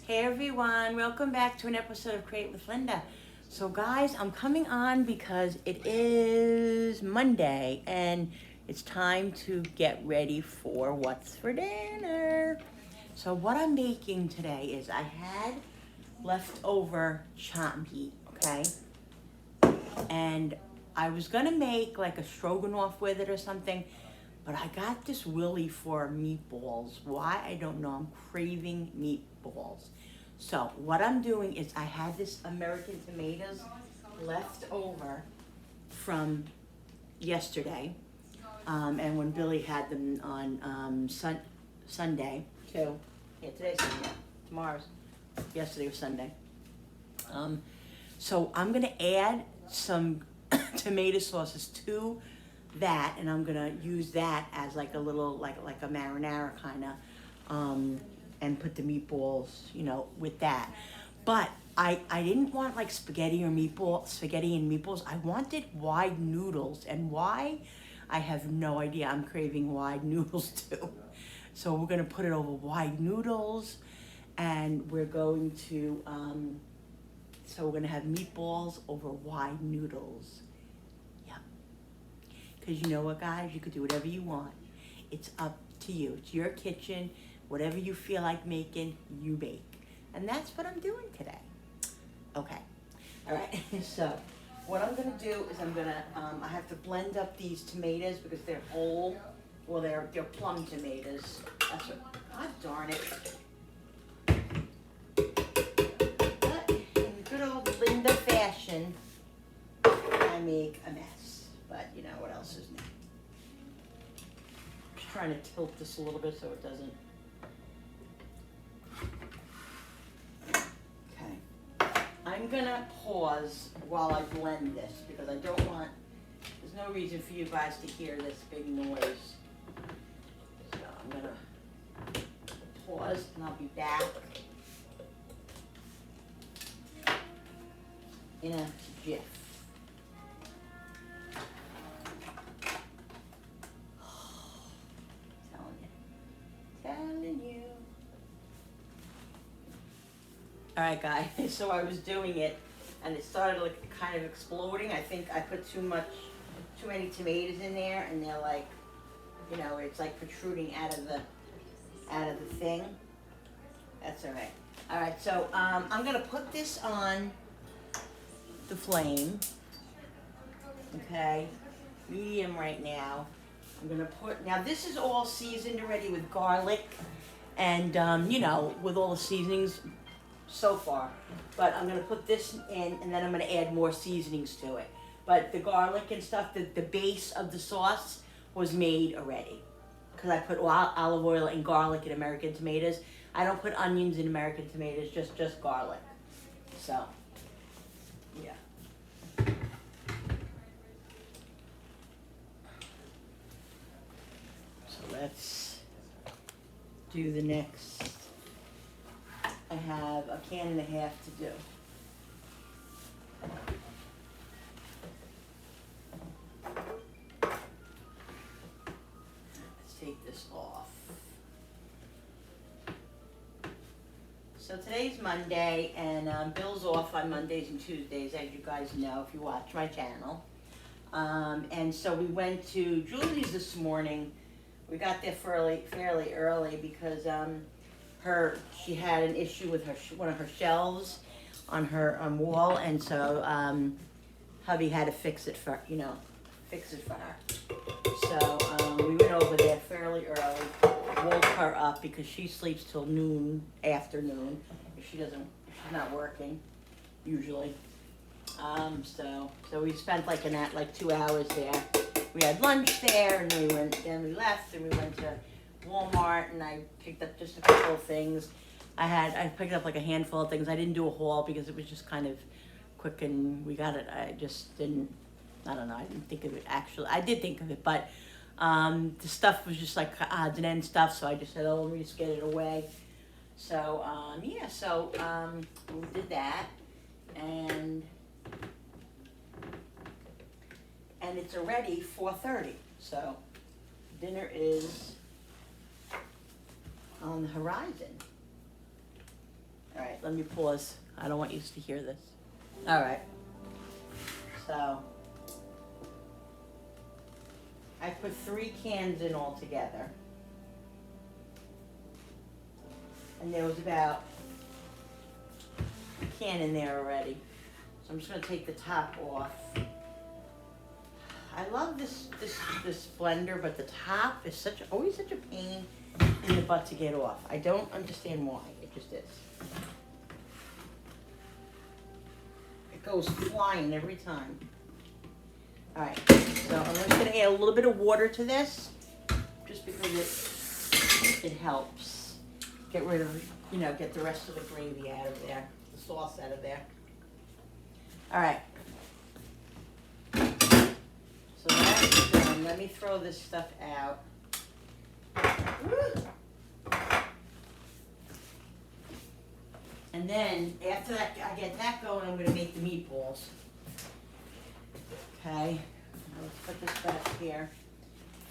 Hey everyone, welcome back to an episode of Create with Linda. So guys, I'm coming on because it is Monday and it's time to get ready for what's for dinner. So what I'm making today is I had leftover chopped meat, okay? And I was gonna make like a stroganoff with it or something, but I got this willy for meatballs. Why? I don't know. I'm craving meatballs. So what I'm doing is I had this American tomatoes left over from yesterday. And when Billy had them on Sunday, too. Yeah, today's Sunday. Yesterday was Sunday. So I'm gonna add some tomato sauces to that, and I'm gonna use that as like a little like a marinara kind of, and put the meatballs, with that. But I didn't want like spaghetti and meatballs. I wanted wide noodles, and why? I have no idea. I'm craving wide noodles too. So we're gonna put it over wide noodles, and we're going to so we're gonna have meatballs over wide noodles. Yep. Because you know what, guys? You could do whatever you want. It's up to you. It's your kitchen. Whatever you feel like making, you bake. And that's what I'm doing today. Okay. All right. So what I'm going to do is I have to blend up these tomatoes because they're whole. Well, they're plum tomatoes. That's what, God darn it. But in good old Linda fashion, I make a mess. But you know what else is new? Just trying to tilt this a little bit so it doesn't. Okay. I'm gonna pause while I blend this because I don't want, there's no reason for you guys to hear this big noise. So I'm gonna pause and I'll be back in a jiff. Telling you. All right, guys, so I was doing it and it started like kind of exploding. I think I put too many tomatoes in there, and they're like, it's like protruding out of the thing. That's all right. All right, so I'm gonna put this on the flame. Okay, medium right now. I'm gonna now this is all seasoned already with garlic and, with all the seasonings so far. But I'm gonna put this in and then I'm gonna add more seasonings to it. But the garlic and stuff, the base of the sauce was made already. Because I put olive oil and garlic in American tomatoes. I don't put onions in American tomatoes, just garlic. So, yeah. Let's do the next. I have a can and a half to do. Let's take this off. So today's Monday, and Bill's off on Mondays and Tuesdays, as you guys know if you watch my channel. And so we went to Julie's this morning. We got there fairly early because she had an issue with one of her shelves on her wall, and so hubby had to fix it for her. So we went over there fairly early, woke her up because she sleeps till afternoon. She's not working usually. So we spent like 2 hours there. We had lunch there, and then we left, and we went to Walmart, and I picked up just a couple of things. I picked up like a handful of things. I didn't do a haul because it was just kind of quick, and we got it. I just didn't, I don't know, I didn't think of it actually. I did think of it, but the stuff was just like odds and ends stuff, so I just said, oh, let me just get it away. So, we did that, and it's already 4:30, so dinner is on the horizon. All right, let me pause. I don't want you to hear this. All right. So I put 3 cans in all together. And there was about a can in there already. So I'm just gonna take the top off. I love this blender, but the top is always such a pain in the butt to get off. I don't understand why. It just is. It goes flying every time. All right, so I'm just gonna add a little bit of water to this, just because it helps get rid of, get the rest of the gravy out of there, the sauce out of there. All right. So that's done. Let me throw this stuff out. And then after that, I get that going, I'm gonna make the meatballs. Okay, let's put this back here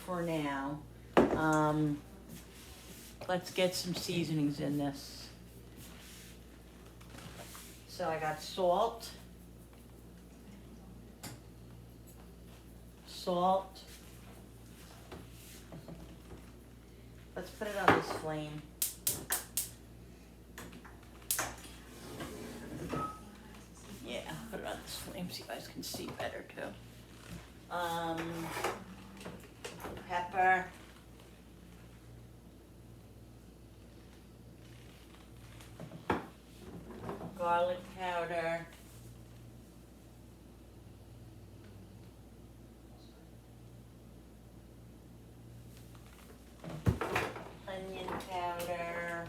for now. Let's get some seasonings in this. So I got salt. Let's put it on this flame. Yeah, put it on this flame so you guys can see better too. Pepper. Garlic powder. Onion powder.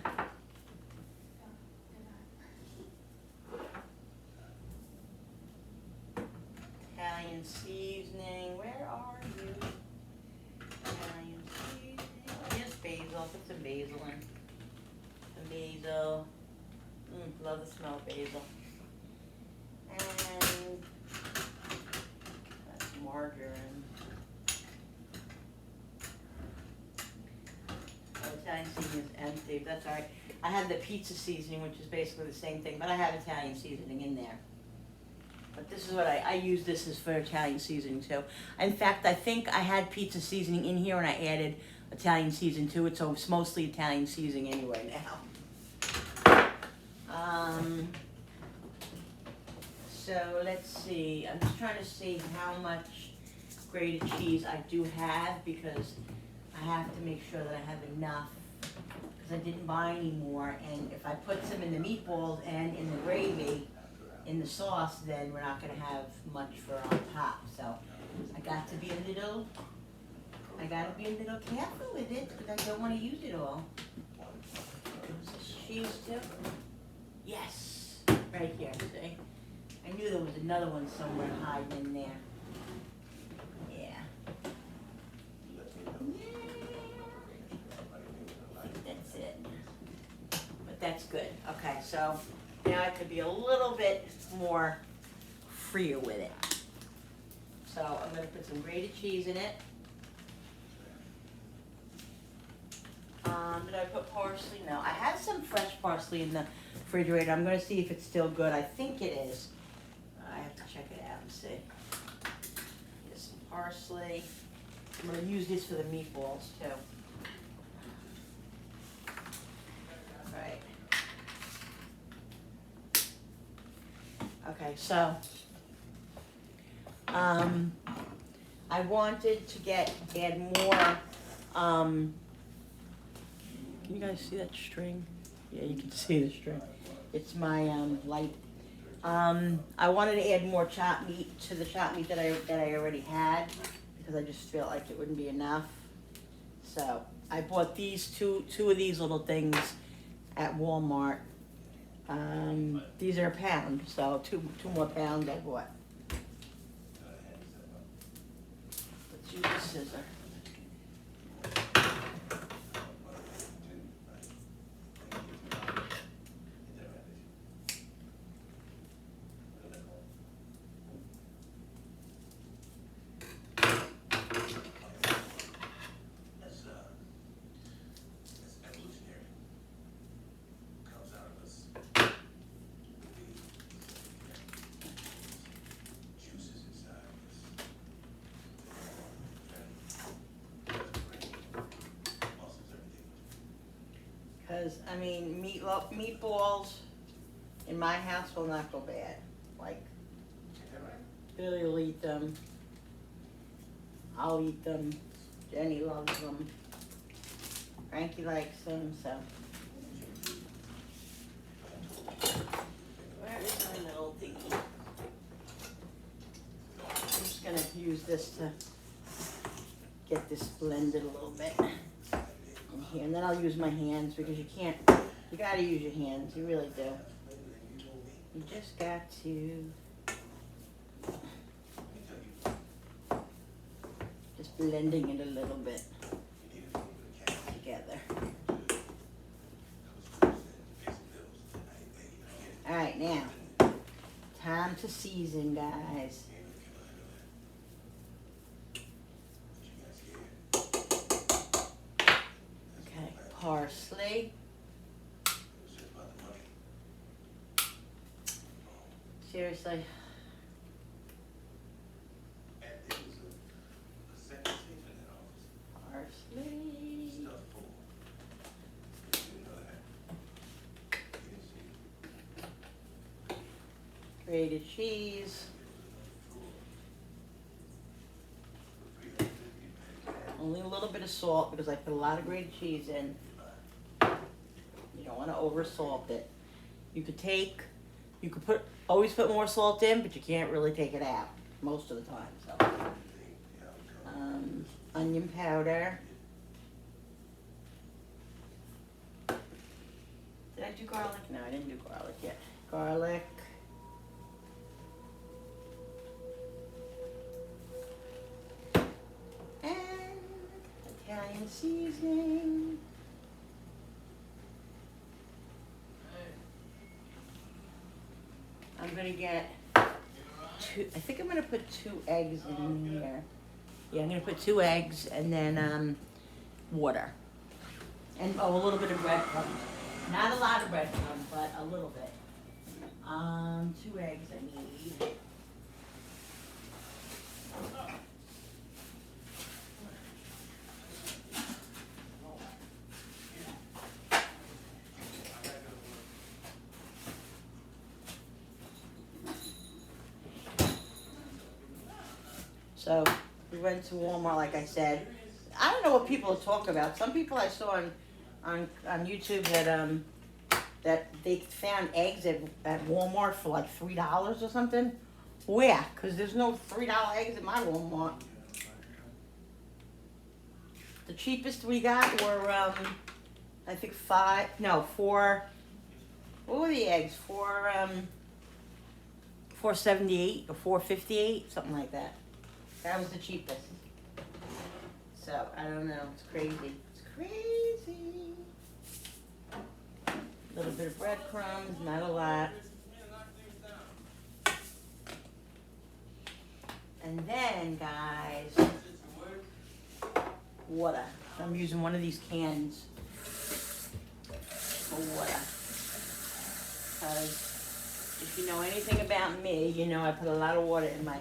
Italian seasoning. Where are you? Italian seasoning. Here's basil. Put some basil in. Some basil. Love the smell of basil. And that's margarine. Italian seasoning is empty, but that's all right. I have the pizza seasoning, which is basically the same thing, but I have Italian seasoning in there. But this is what I use this as for Italian seasoning too. In fact, I think I had pizza seasoning in here and I added Italian seasoning to it, so it's mostly Italian seasoning anyway now. So let's see, I'm just trying to see how much grated cheese I do have because I have to make sure that I have enough because I didn't buy any more, and if I put some in the meatballs and in the gravy, in the sauce, then we're not gonna have much for on top. So I got to be a little careful with it because I don't want to use it all. Is this cheese too? Yes, right here, see? I knew there was another one somewhere hiding in there. Yeah. I think that's it. But that's good. Okay, so now I could be a little bit more freer with it. So I'm going to put some grated cheese in it. Did I put parsley? No, I have some fresh parsley in the refrigerator. I'm going to see if it's still good. I think it is. I have to check it out and see. Here's some parsley. I'm going to use this for the meatballs too. All right. Okay, so I wanted to add more. Can you guys see that string? Yeah, you can see the string. It's my light. I wanted to add more chopped meat to the chopped meat that I already had because I just felt like it wouldn't be enough. So I bought these two of these little things at Walmart. These are a pound, so two more pounds I bought. Let's use the scissor. Because, I mean, meatballs in my house will not go bad. Like, Billy will eat them. I'll eat them. Jenny loves them. Frankie likes them, so. Where is my little thingy? I'm just gonna use this to get this blended a little bit in here, and then I'll use my hands because you gotta use your hands, you really do. You just got to just blending it a little bit together. All right, now time to season, guys. Okay, parsley. Seriously. Parsley. Grated cheese. Only a little bit of salt because I put a lot of grated cheese in. You don't want to over salt it. You could always put more salt in, but you can't really take it out most of the time. So, onion powder. Did I do garlic? No, I didn't do garlic yet. Garlic. And Italian seasoning. I'm gonna get I think I'm gonna put 2 eggs in here. Yeah, I'm gonna put 2 eggs and then water. And a little bit of breadcrumbs. Not a lot of breadcrumbs, but a little bit. 2 eggs I need. So we went to Walmart, like I said. I don't know what people are talking about. Some people I saw on YouTube that they found eggs at Walmart for like $3 or something. Where? Because there's no $3 eggs at my Walmart. The cheapest we got were I think 4. What were the eggs? 4.78 or 4.58, something like that. That was the cheapest. So, I don't know. It's crazy. It's crazy. A little bit of breadcrumbs, not a lot. And then, guys, water. I'm using one of these cans for water. Because if you know anything about me, you know I put a lot of water in my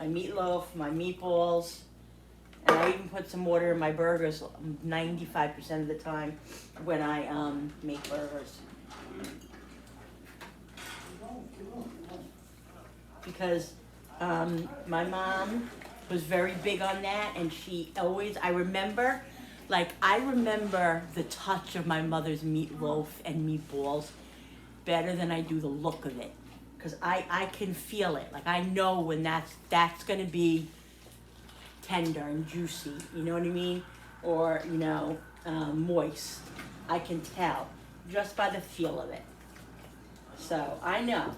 meatloaf, my meatballs, and I even put some water in my burgers 95% of the time when I make burgers. Because my mom was very big on that, and she always, I remember the touch of my mother's meatloaf and meatballs better than I do the look of it. Because I can feel it. Like, I know when that's going to be tender and juicy. You know what I mean? Or, moist. I can tell just by the feel of it. So, I know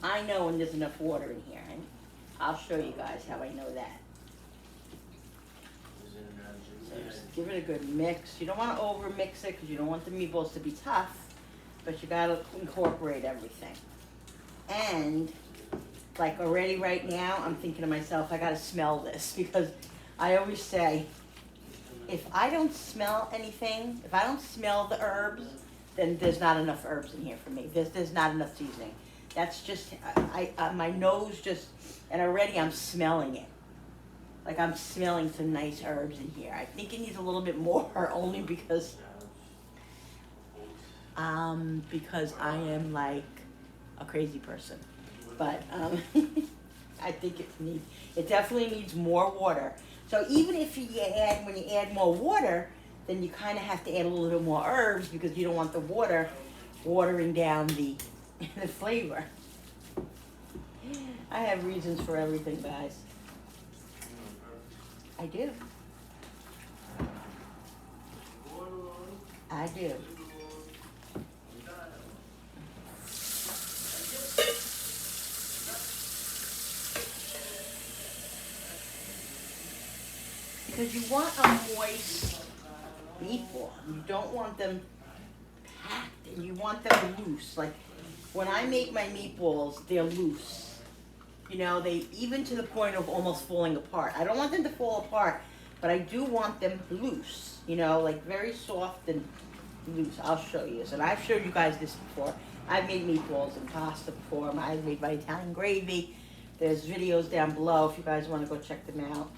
when there's enough water in here. And I'll show you guys how I know that. So, just give it a good mix. You don't want to over mix it because you don't want the meatballs to be tough. But you got to incorporate everything. And, like, already right now, I'm thinking to myself, I gotta smell this, because I always say, if I don't smell anything, if I don't smell the herbs, then there's not enough herbs in here for me. There's not enough seasoning. That's just, my nose just, and already I'm smelling it. Like, I'm smelling some nice herbs in here. I think it needs a little bit more, only because because I am like a crazy person. But I think it definitely needs more water. So even if when you add more water, then you kind of have to add a little bit more herbs because you don't want the water watering down the the flavor. I have reasons for everything, guys. I do. I do. Because you want a moist meatball. You don't want them packed, and you want them loose. Like when I make my meatballs, they're loose. You know, they even to the point of almost falling apart. I don't want them to fall apart, but I do want them loose. You know, like very soft and loose. I'll show you this, and I've showed you guys this before. I've made meatballs and pasta before. I've made my Italian gravy. There's videos down below if you guys want to go check them out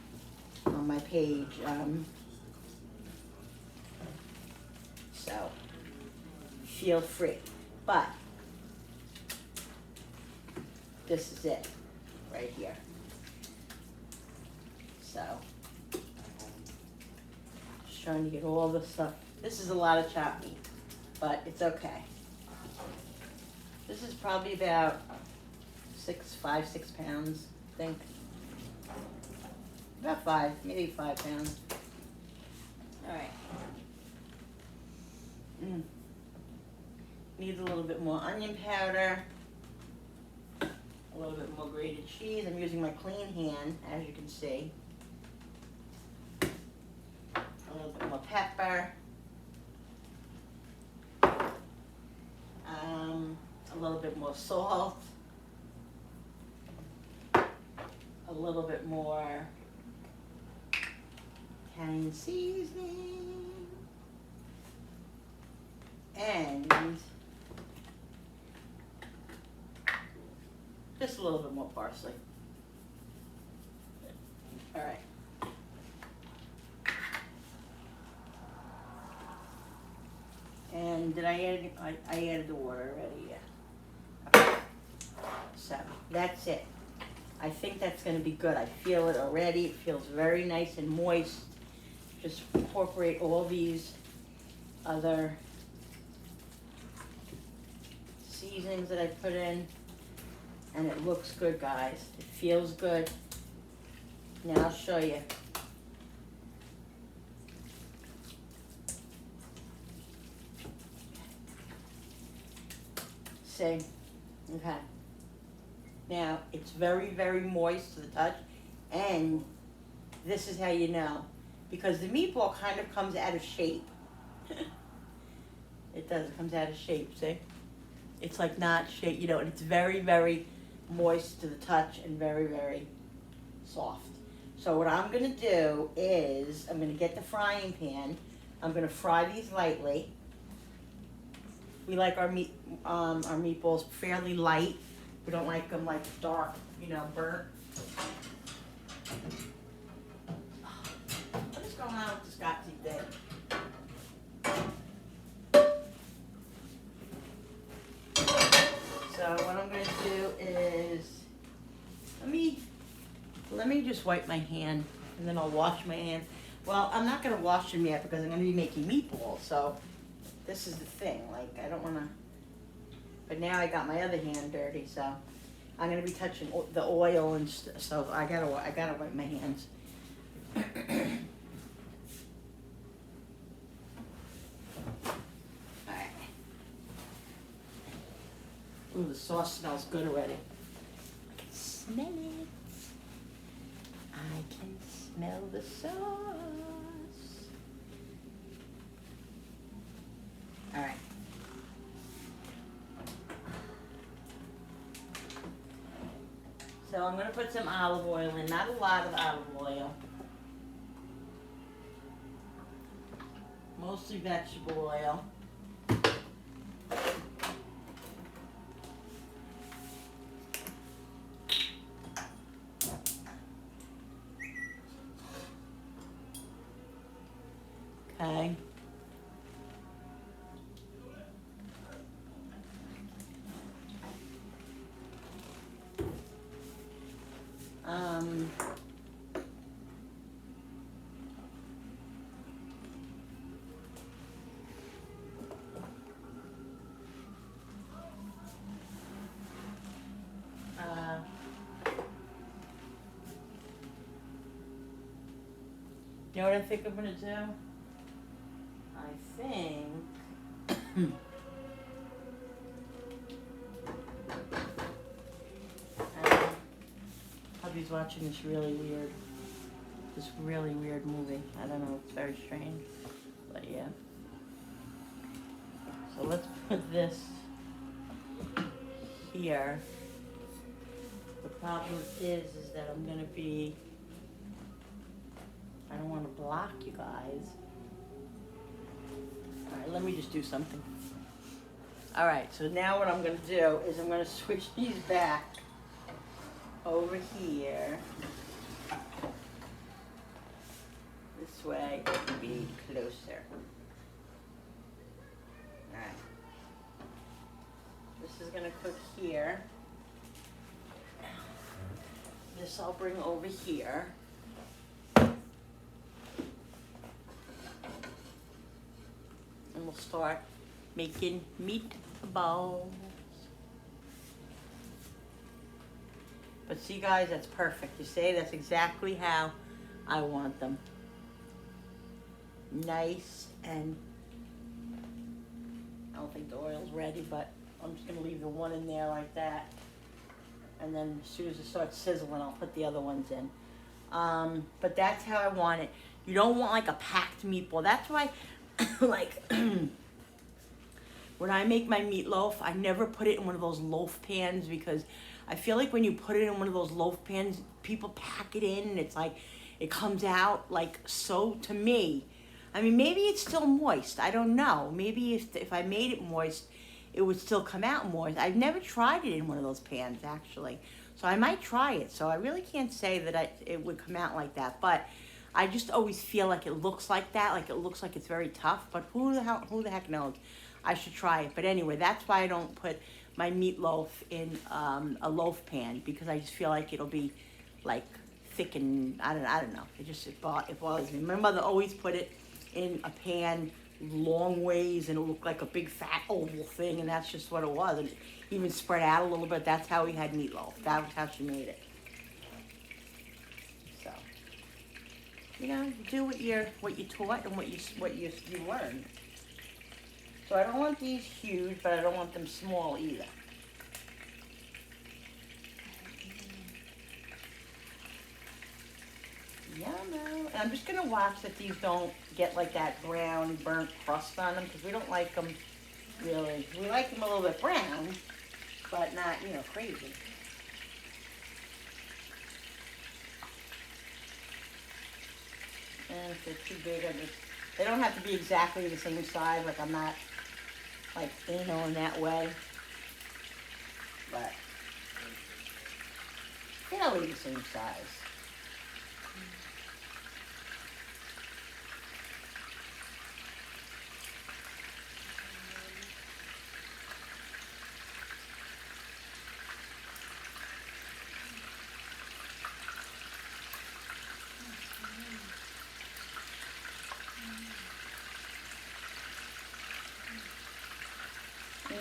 on my page. So feel free. But this is it right here. So just trying to get all the stuff. This is a lot of chopped meat, but it's okay. This is probably about 6 pounds, I think. About 5, maybe 5 pounds. All right. Needs a little bit more onion powder, a little bit more grated cheese. I'm using my clean hand, as you can see. A little bit more pepper. A little bit more salt. A little bit more Italian seasoning. And just a little bit more parsley. All right. And did I added the water already, yeah. Okay. So that's it. I think that's going to be good. I feel it already. It feels very nice and moist. Just incorporate all these other seasonings that I put in, and it looks good, guys. It feels good. Now I'll show you. See? Okay. Now it's very, very moist to the touch, and this is how you know, because the meatball kind of comes out of shape. It does. It comes out of shape. See? It's like not shape, you know, and it's very, very moist to the touch and very, very soft. So what I'm going to do is I'm going to get the frying pan. I'm going to fry these lightly. We like our meatballs fairly light. We don't like them like dark, you know, burnt. What is going on with this Scotchy thing? So what I'm going to do is, let me just wipe my hand, and then I'll wash my hand. Well, I'm not going to wash them yet because I'm going to be making meatballs. So this is the thing. Like, I don't want to. But now I got my other hand dirty, so I'm going to be touching the oil and stuff. So I gotta wipe my hands. Ooh, the sauce smells good already. I can smell it. I can smell the sauce. All right. So I'm going to put some olive oil in, not a lot of olive oil. Mostly vegetable oil. Okay. Um, you know what I think I'm gonna do? I think hubby's watching this really weird movie. I don't know, it's very strange, but yeah. So let's put this here. The problem is that I'm gonna be, I don't wanna block you guys. Alright, let me just do something. Alright, so now what I'm gonna do is I'm gonna switch these back over here. This way it can be closer. Alright. This is gonna cook here. This I'll bring over here. And we'll start making meatballs. But see guys, that's perfect. You see, that's exactly how I want them. Nice, and I don't think the oil's ready, but I'm just gonna leave the one in there like that. And then as soon as it starts sizzling, I'll put the other ones in. But that's how I want it. You don't want like a packed meatball. That's why, like, when I make my meatloaf, I never put it in one of those loaf pans, because I feel like when you put it in one of those loaf pans, people pack it in and it's like, it comes out like so, to me. I mean, maybe it's still moist. I don't know. Maybe if I made it moist, it would still come out moist. I've never tried it in one of those pans, actually. So I might try it. So I really can't say that it would come out like that. But I just always feel like it looks like that. Like it looks like it's very tough. But who the heck knows? I should try it. But anyway, that's why I don't put my meatloaf in a loaf pan. Because I just feel like it'll be like thick and, I don't know. It bothers me. My mother always put it in a pan long ways, and it looked like a big fat oval thing, and that's just what it was. And it even spread out a little bit. That's how we had meatloaf. That was how she made it. So, you know, do what you're taught and what you learned. So I don't want these huge, but I don't want them small either. Yeah, no. And I'm just gonna watch that these don't get like that brown, burnt crust on them, because we don't like them really. We like them a little bit brown, but not, you know, crazy. And if they're too big, they don't have to be exactly the same size. Like I'm not like anal in that way, but they'll be the same size.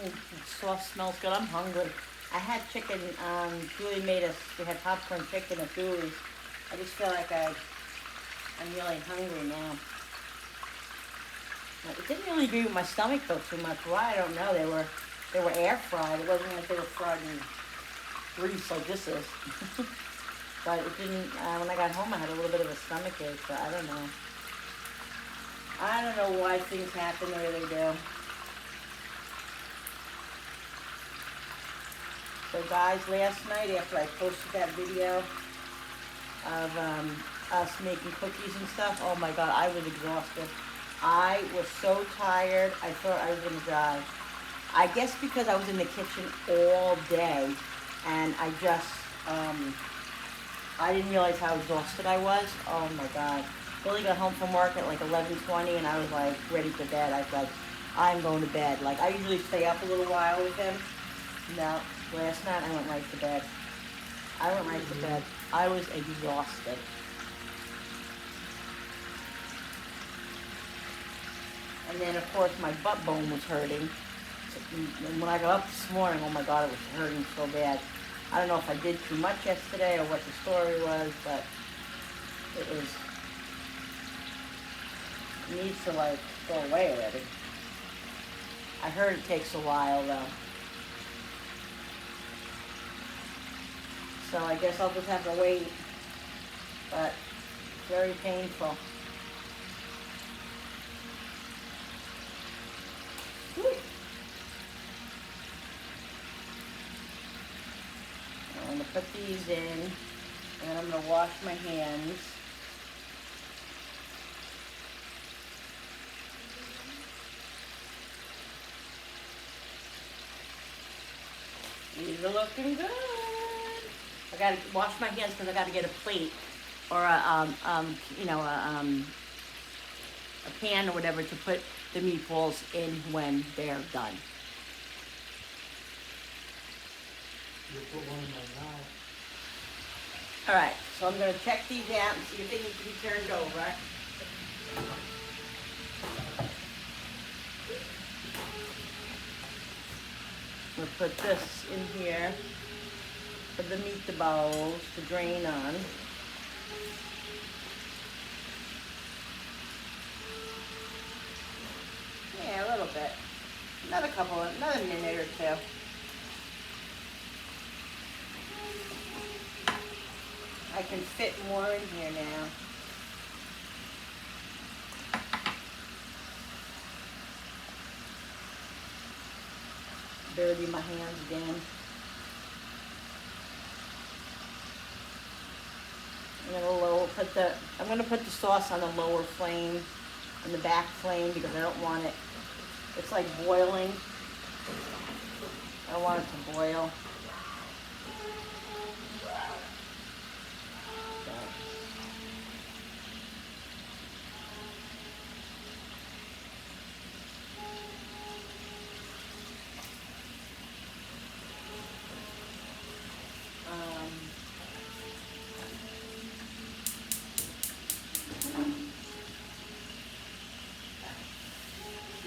The sauce smells good. I'm hungry. I had chicken. Julie made us. We had popcorn chicken at Julie's. I just feel like I'm really hungry now. It didn't really agree with my stomach though too much. Why? I don't know. They were air fried. It wasn't like they were fried in grease like this is. But it didn't. When I got home, I had a little bit of a stomach ache. So I don't know. I don't know why things happen the way they do. So guys, last night after I posted that video of us making cookies and stuff, oh my God, I was exhausted. I was so tired, I thought I was gonna die. I guess because I was in the kitchen all day, and I just, I didn't realize how exhausted I was. Oh my God. Billy got home from work at like 11:20, and I was like ready for bed. I was like, I'm going to bed. Like I usually stay up a little while with him. No. Last night I went right to bed. I went right to bed. I was exhausted. And then of course my butt bone was hurting. And when I got up this morning, oh my God, it was hurting so bad. I don't know if I did too much yesterday or what the story was, but it needs to like go away already. I heard it takes a while though. So I guess I'll just have to wait, but it's very painful. Whew. I'm going to put these in, and then I'm going to wash my hands. These are looking good. I got to wash my hands because I got to get a plate or a pan or whatever to put the meatballs in when they're done. You put one in my mouth. All right, so I'm going to check these out and see if they need to be turned over. I'm going to put this in here for the meatballs to drain on. Yeah, a little bit. Another minute or two. I can fit more in here now. Dirty my hands again. I'm gonna put the sauce on the lower flame and the back flame because I don't want it. It's like boiling. I don't want it to boil.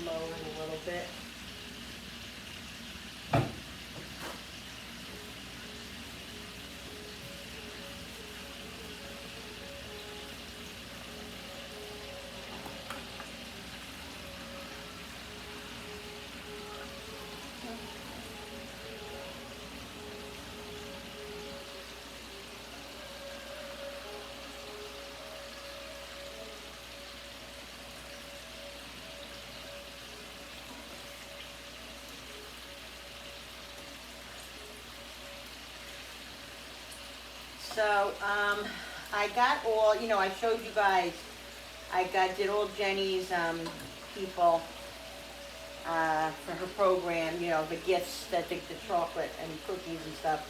Lower it a little bit. So, I got all, I showed you guys, did all Jenny's, people, for her program, the gifts, the chocolate and cookies and stuff.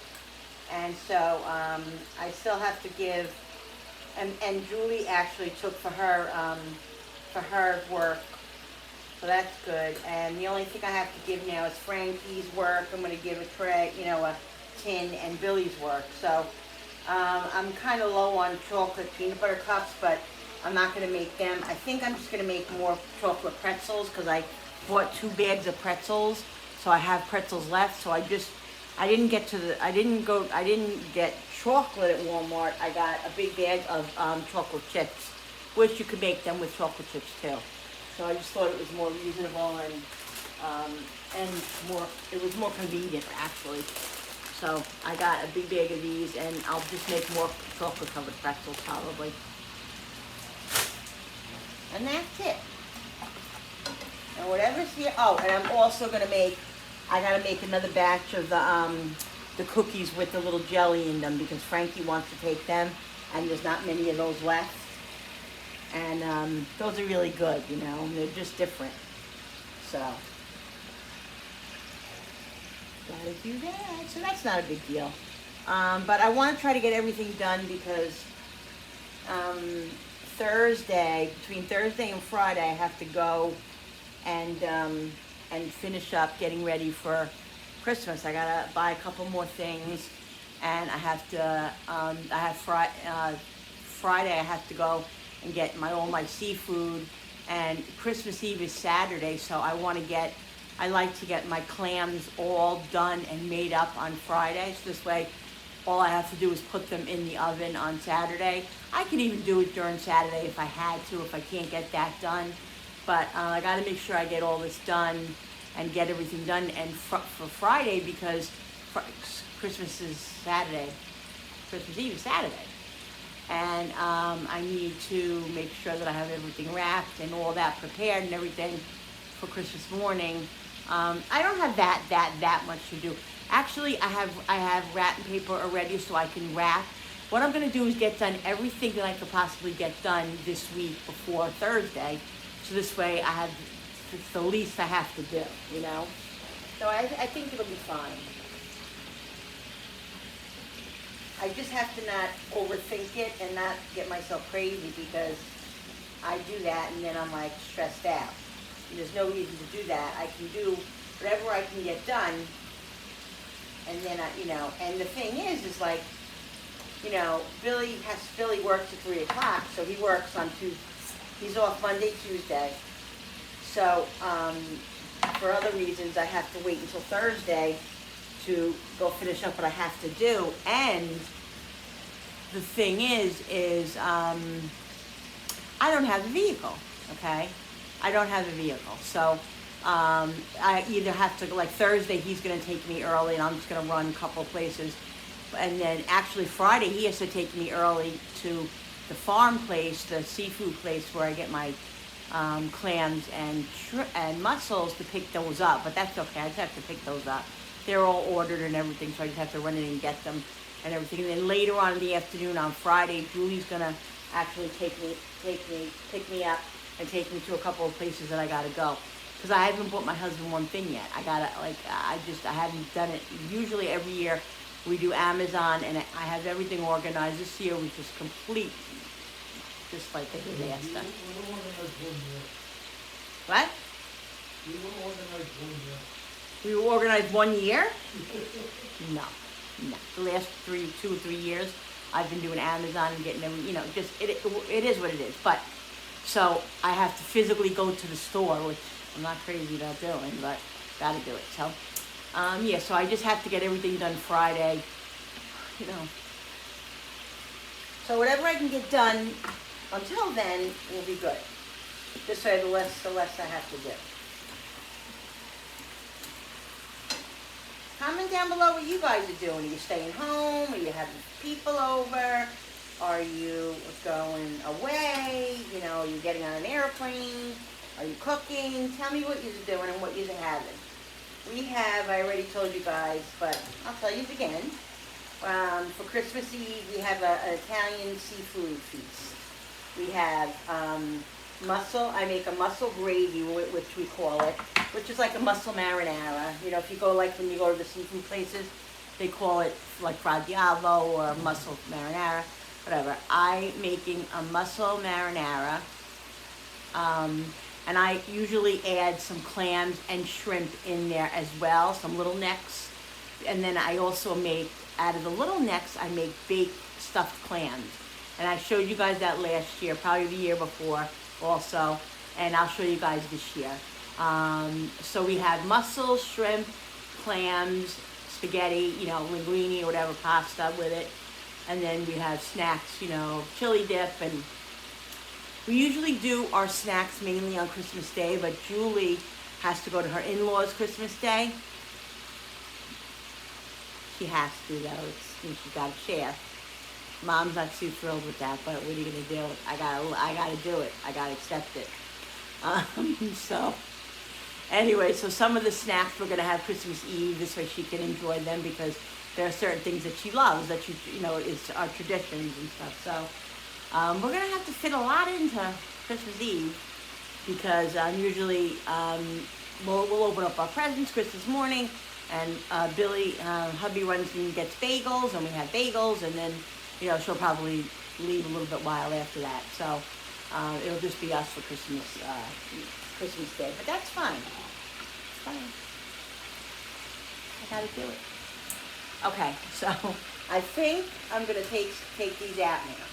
And so, I still have to give, and Julie actually took for her work. So that's good. And the only thing I have to give now is Frankie's work. I'm going to give a tray, a tin, and Billy's work. So, I'm kind of low on chocolate peanut butter cups, but I'm not going to make them. I think I'm just going to make more chocolate pretzels because I bought 2 bags of pretzels, so I have pretzels left. So I didn't get chocolate at Walmart. I got a big bag of chocolate chips, which you could make them with chocolate chips too. So I just thought it was more reasonable and it was more convenient actually. So I got a big bag of these, and I'll just make more chocolate covered pretzels probably. And that's it. And whatever's here, oh, and I'm also gonna I gotta make another batch of the cookies with the little jelly in them because Frankie wants to take them, and there's not many of those left. And those are really good, they're just different. So. Gotta do that. So that's not a big deal. But I want to try to get everything done because between Thursday and Friday, I have to go and finish up getting ready for Christmas. I gotta buy a couple more things, and I have to, Friday I have to go and get all my seafood, and Christmas Eve is Saturday, so I like to get my clams all done and made up on Friday, so this way all I have to do is put them in the oven on Saturday. I can even do it during Saturday if I had to, if I can't get that done. But I gotta make sure I get all this done and get everything done. And for Friday, because Christmas is Saturday, Christmas Eve is Saturday. And I need to make sure that I have everything wrapped and all that prepared and everything for Christmas morning. I don't have that much to do. Actually, I have wrapping paper already, so I can wrap. What I'm gonna do is get done everything that I could possibly get done this week before Thursday, so this way it's the least I have to do, you know? So I think it'll be fine. I just have to not overthink it and not get myself crazy, because I do that and then I'm like stressed out. And there's no reason to do that. I can do whatever I can get done, and then and the thing is like, Billy works at 3 o'clock, so he works on he's off Monday, Tuesday. So for other reasons, I have to wait until Thursday to go finish up what I have to do. And the thing is I don't have a vehicle, okay? I don't have a vehicle, so I either have to, like Thursday, he's gonna take me early and I'm just gonna run a couple of places. And then actually Friday, he has to take me early to the farm place, the seafood place where I get my clams and mussels, to pick those up. But that's okay, I just have to pick those up. They're all ordered and everything, so I just have to run in and get them and everything. And then later on in the afternoon on Friday, Julie's gonna actually pick me up and take me to a couple of places that I gotta go. Because I haven't bought my husband one thing yet. I haven't done it. Usually every year we do Amazon, and I have everything organized. This year was just complete, just like a disaster. What? We were organized 1 year? No. The last 2 or 3 years, I've been doing Amazon and getting every, just, it is what it is. But, so I have to physically go to the store, which I'm not crazy about doing, but gotta do it. So, yeah, so I just have to get everything done Friday, So whatever I can get done until then will be good. This way, the less I have to do. Comment down below what you guys are doing. Are you staying home? Are you having people over? Are you going away? Are you getting on an airplane? Are you cooking? Tell me what you're doing and what you're having. We have, I already told you guys, but I'll tell you again. For Christmas Eve, we have an Italian seafood feast. We have mussel. I make a mussel gravy, which we call it, which is like a mussel marinara. If you go, when you go to the seafood places, they call it like Fra Diavolo or mussel marinara, whatever. I'm making a mussel marinara, and I usually add some clams and shrimp in there as well, some little necks. And then I also make, out of the little necks, I make baked stuffed clams. And I showed you guys that last year, probably the year before also, and I'll show you guys this year. So we have mussels, shrimp, clams, spaghetti, linguine or whatever, pasta with it. And then we have snacks, chili dip, and we usually do our snacks mainly on Christmas Day, but Julie has to go to her in-laws Christmas Day. She has to, though. She's got to share. Mom's not too thrilled with that, but what are you gonna do? I gotta do it. I gotta accept it. So anyway, so some of the snacks we're gonna have Christmas Eve. This way she can enjoy them, because there are certain things that she loves that is our traditions and stuff. So we're gonna have to fit a lot into Christmas Eve, because usually we'll open up our presents Christmas morning, and Billy, hubby runs and gets bagels, and we have bagels, and then she'll probably leave a little bit while after that. So it'll just be us for Christmas Day, but that's fine. It's fine. I gotta do it. Okay, so I think I'm gonna take these out now.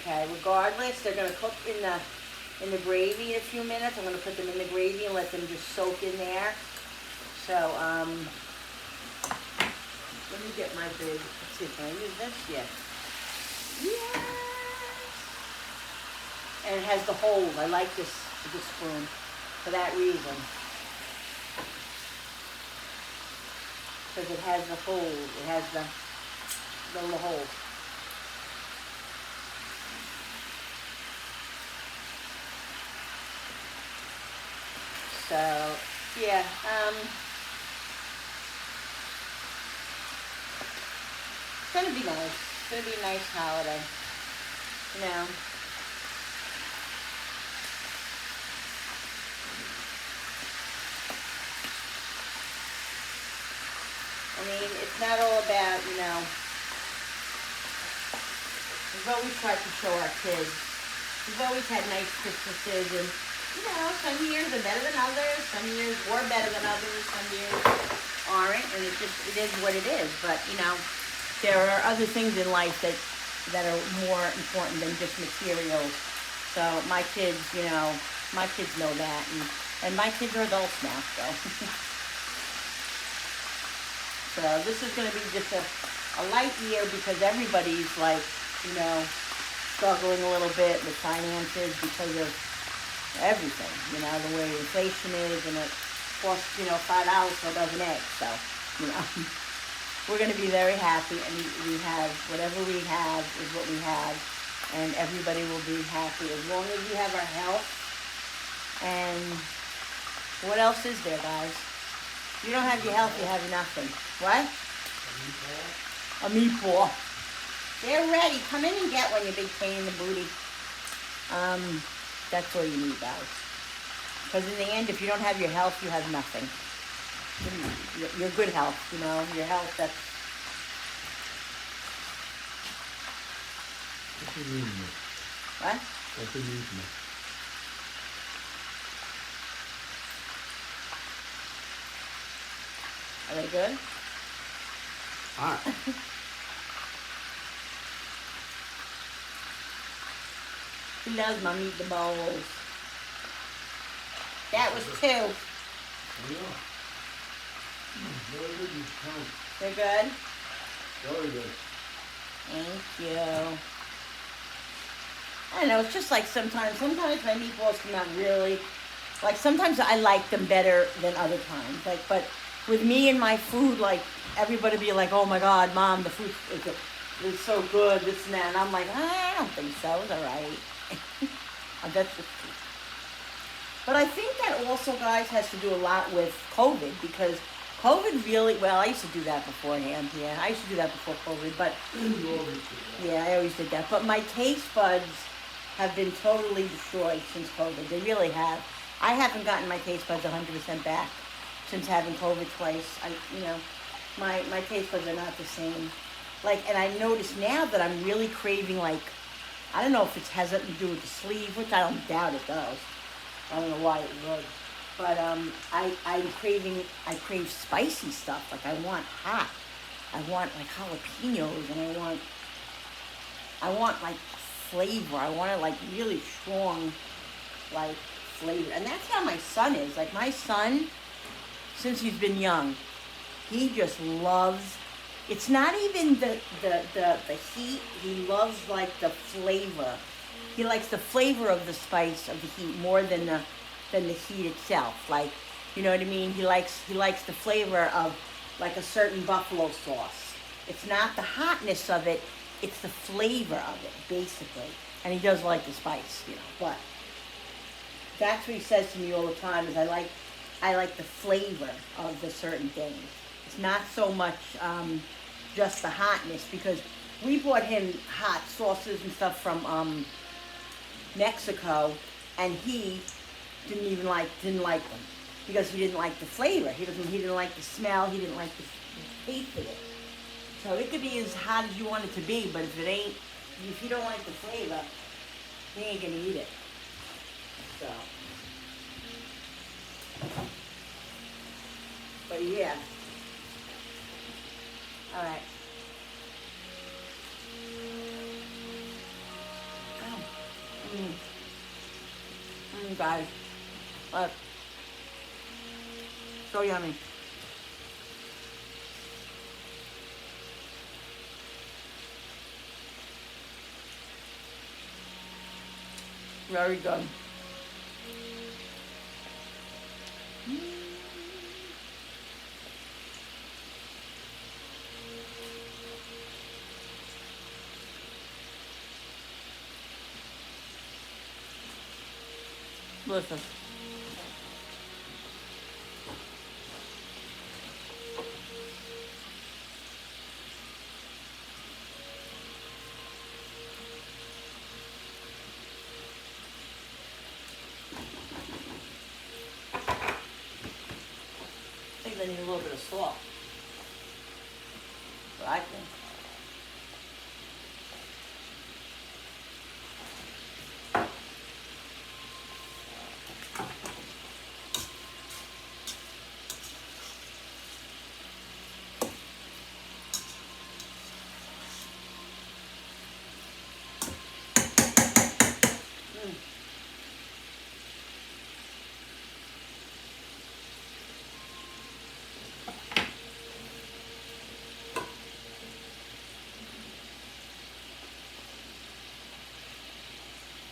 Okay, regardless, they're gonna cook in the gravy in a few minutes. I'm gonna put them in the gravy and let them just soak in there. So, let me get my big, let's see, can I use this? Yes. Yes! And it has the holes. I like this spoon for that reason. Because it has the holes. It has the little holes. So, yeah, it's gonna be nice. It's gonna be a nice holiday, you know. I mean, it's not all about, you know, we've always tried to show our kids. We've always had nice Christmases, and, you know, some years are better than others, some years were better than others, some years aren't, and it is what it is. But, you know, there are other things in life that are more important than just materials. So my kids, you know that, and my kids are adults now, so. So this is going to be just a light year because everybody's like, you know, struggling a little bit with finances because of everything, you know, the way inflation is, and it costs, you know, $5 for a dozen eggs. So, you know, we're going to be very happy, and we have, whatever we have is what we have, and everybody will be happy as long as we have our health. And what else is there, guys? If you don't have your health, you have nothing. What? A meatball. They're ready. Come in and get one, you big pain in the booty. That's all you need, guys. Because in the end, if you don't have your health, you have nothing. Your good health, you know, your health, that's... What do you mean? What? What do you mean? Are they good? Hot. He loves my meatballs. That was 2. Yeah. Very good. They're good? Very good. Thank you. I don't know, it's just like sometimes my meatballs come out really, like sometimes I like them better than other times. Like, but with me and my food, like everybody be like, oh my God, Mom, the food is so good, this and that. And I'm like, I don't think so, it's all right. That's just true. But I think that also, guys, has to do a lot with COVID, because COVID really, well, I used to do that beforehand, yeah. I used to do that before COVID, but, yeah, I always did that. But my taste buds have been totally destroyed since COVID. They really have. I haven't gotten my taste buds 100% back since having COVID twice. My taste buds are not the same. Like, and I notice now that I'm really craving, like, I don't know if it has something to do with the sleeve, which I don't doubt it does. I don't know why it would. But I crave spicy stuff. Like, I want hot. I want, like, jalapenos, and I want like, flavor. I want it, like, really strong, like, flavor. And that's how my son is. Like, my son, since he's been young, he just loves, it's not even the heat. He loves, like, the flavor. He likes the flavor of the spice of the heat more than the heat itself. Like, you know what I mean? He likes the flavor of, like, a certain buffalo sauce. It's not the hotness of it, it's the flavor of it, basically. And he does like the spice, you know. But that's what he says to me all the time, is I like the flavor of the certain things. It's not so much just the hotness, because we bought him hot sauces and stuff from Mexico, and he didn't like them because he didn't like the flavor. He didn't like the smell. He didn't like the taste of it. So it could be as hot as you want it to be, but if you don't like the flavor, he ain't gonna eat it. So, but yeah. All right. Guys, look, so yummy. Very good. Delicious. I think they need a little bit of salt. But I think.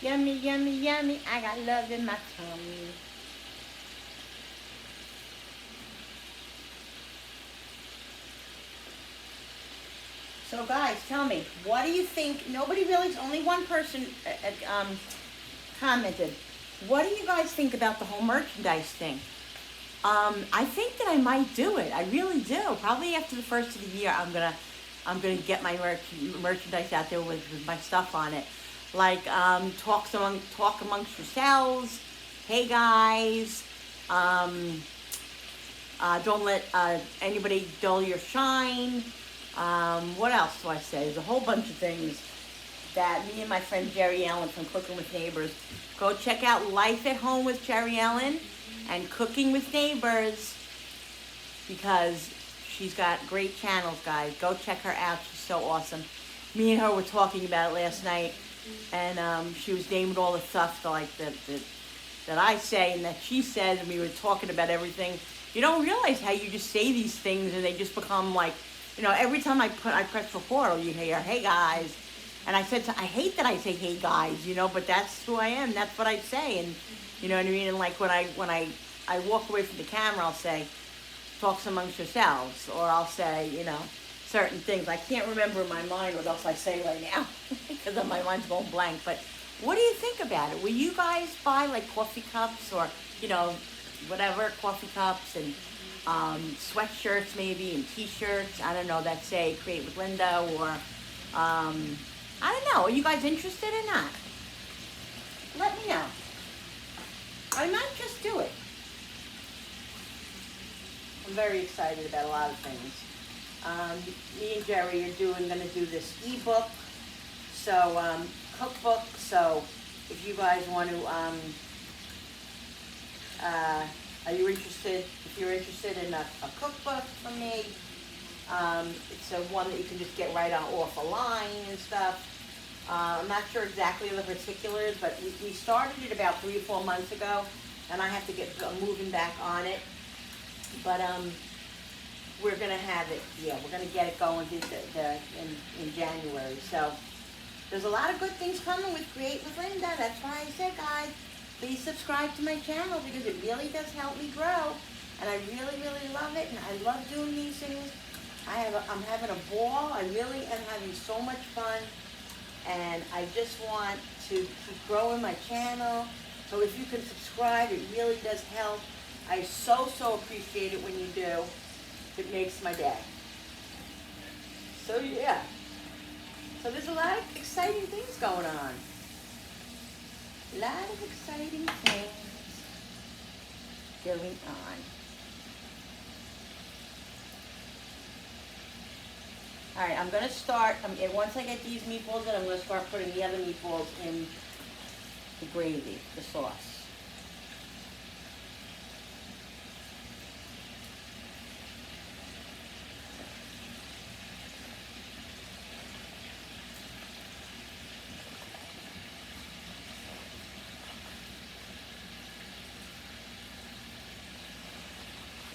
Yummy, yummy, yummy. I got love in my tummy. So guys, tell me, what do you think? Nobody really, only one person commented. What do you guys think about the whole merchandise thing? I think that I might do it. I really do. Probably after the first of the year, I'm gonna get my merchandise out there with my stuff on it. Like talk amongst yourselves. Hey guys, don't let anybody dull your shine. What else do I say? There's a whole bunch of things that me and my friend Jerry Ellen from Cooking with Neighbors. Go check out Life at Home with Jerry Ellen and Cooking with Neighbors, because she's got great channels, guys. Go check her out. She's so awesome. Me and her were talking about it last night, and she was naming all the stuff that I say and that she says, and we were talking about everything. You don't realize how you just say these things and they just become like, you know, every time I press record, you hear, hey guys. And I said, I hate that I say, hey guys, you know, but that's who I am. That's what I say. And you know what I mean? And like when I walk away from the camera, I'll say, talks amongst yourselves. Or I'll say, you know, certain things. I can't remember in my mind what else I say right now because my mind's going blank. But what do you think about it? Will you guys buy like coffee cups or, you know, whatever, coffee cups and sweatshirts maybe and t-shirts, I don't know, that say Create with Linda, or I don't know, are you guys interested or not? Let me know. I might just do it. I'm very excited about a lot of things. Me and Jerry are gonna do this ebook, so cookbook, so if you guys want to are you interested? If you're interested in a cookbook from me, it's a one that you can just get right off a line and stuff. I'm not sure exactly the particulars, but we started it about 3 or 4 months ago, and I have to get moving back on it. But we're gonna have it. Yeah, we're gonna get it going in January. So there's a lot of good things coming with Create with Linda. That's why I said, guys, please subscribe to my channel because it really does help me grow, and I really, really love it, and I love doing these things. I'm having a ball. I really am having so much fun, and I just want to keep growing my channel. So if you can subscribe, it really does help. I so appreciate it when you do. It makes my day. So yeah. So there's a lot of exciting things going on. A lot of exciting things going on. All right, I'm going to start, once I get these meatballs in, I'm going to start putting the other meatballs in the gravy, the sauce.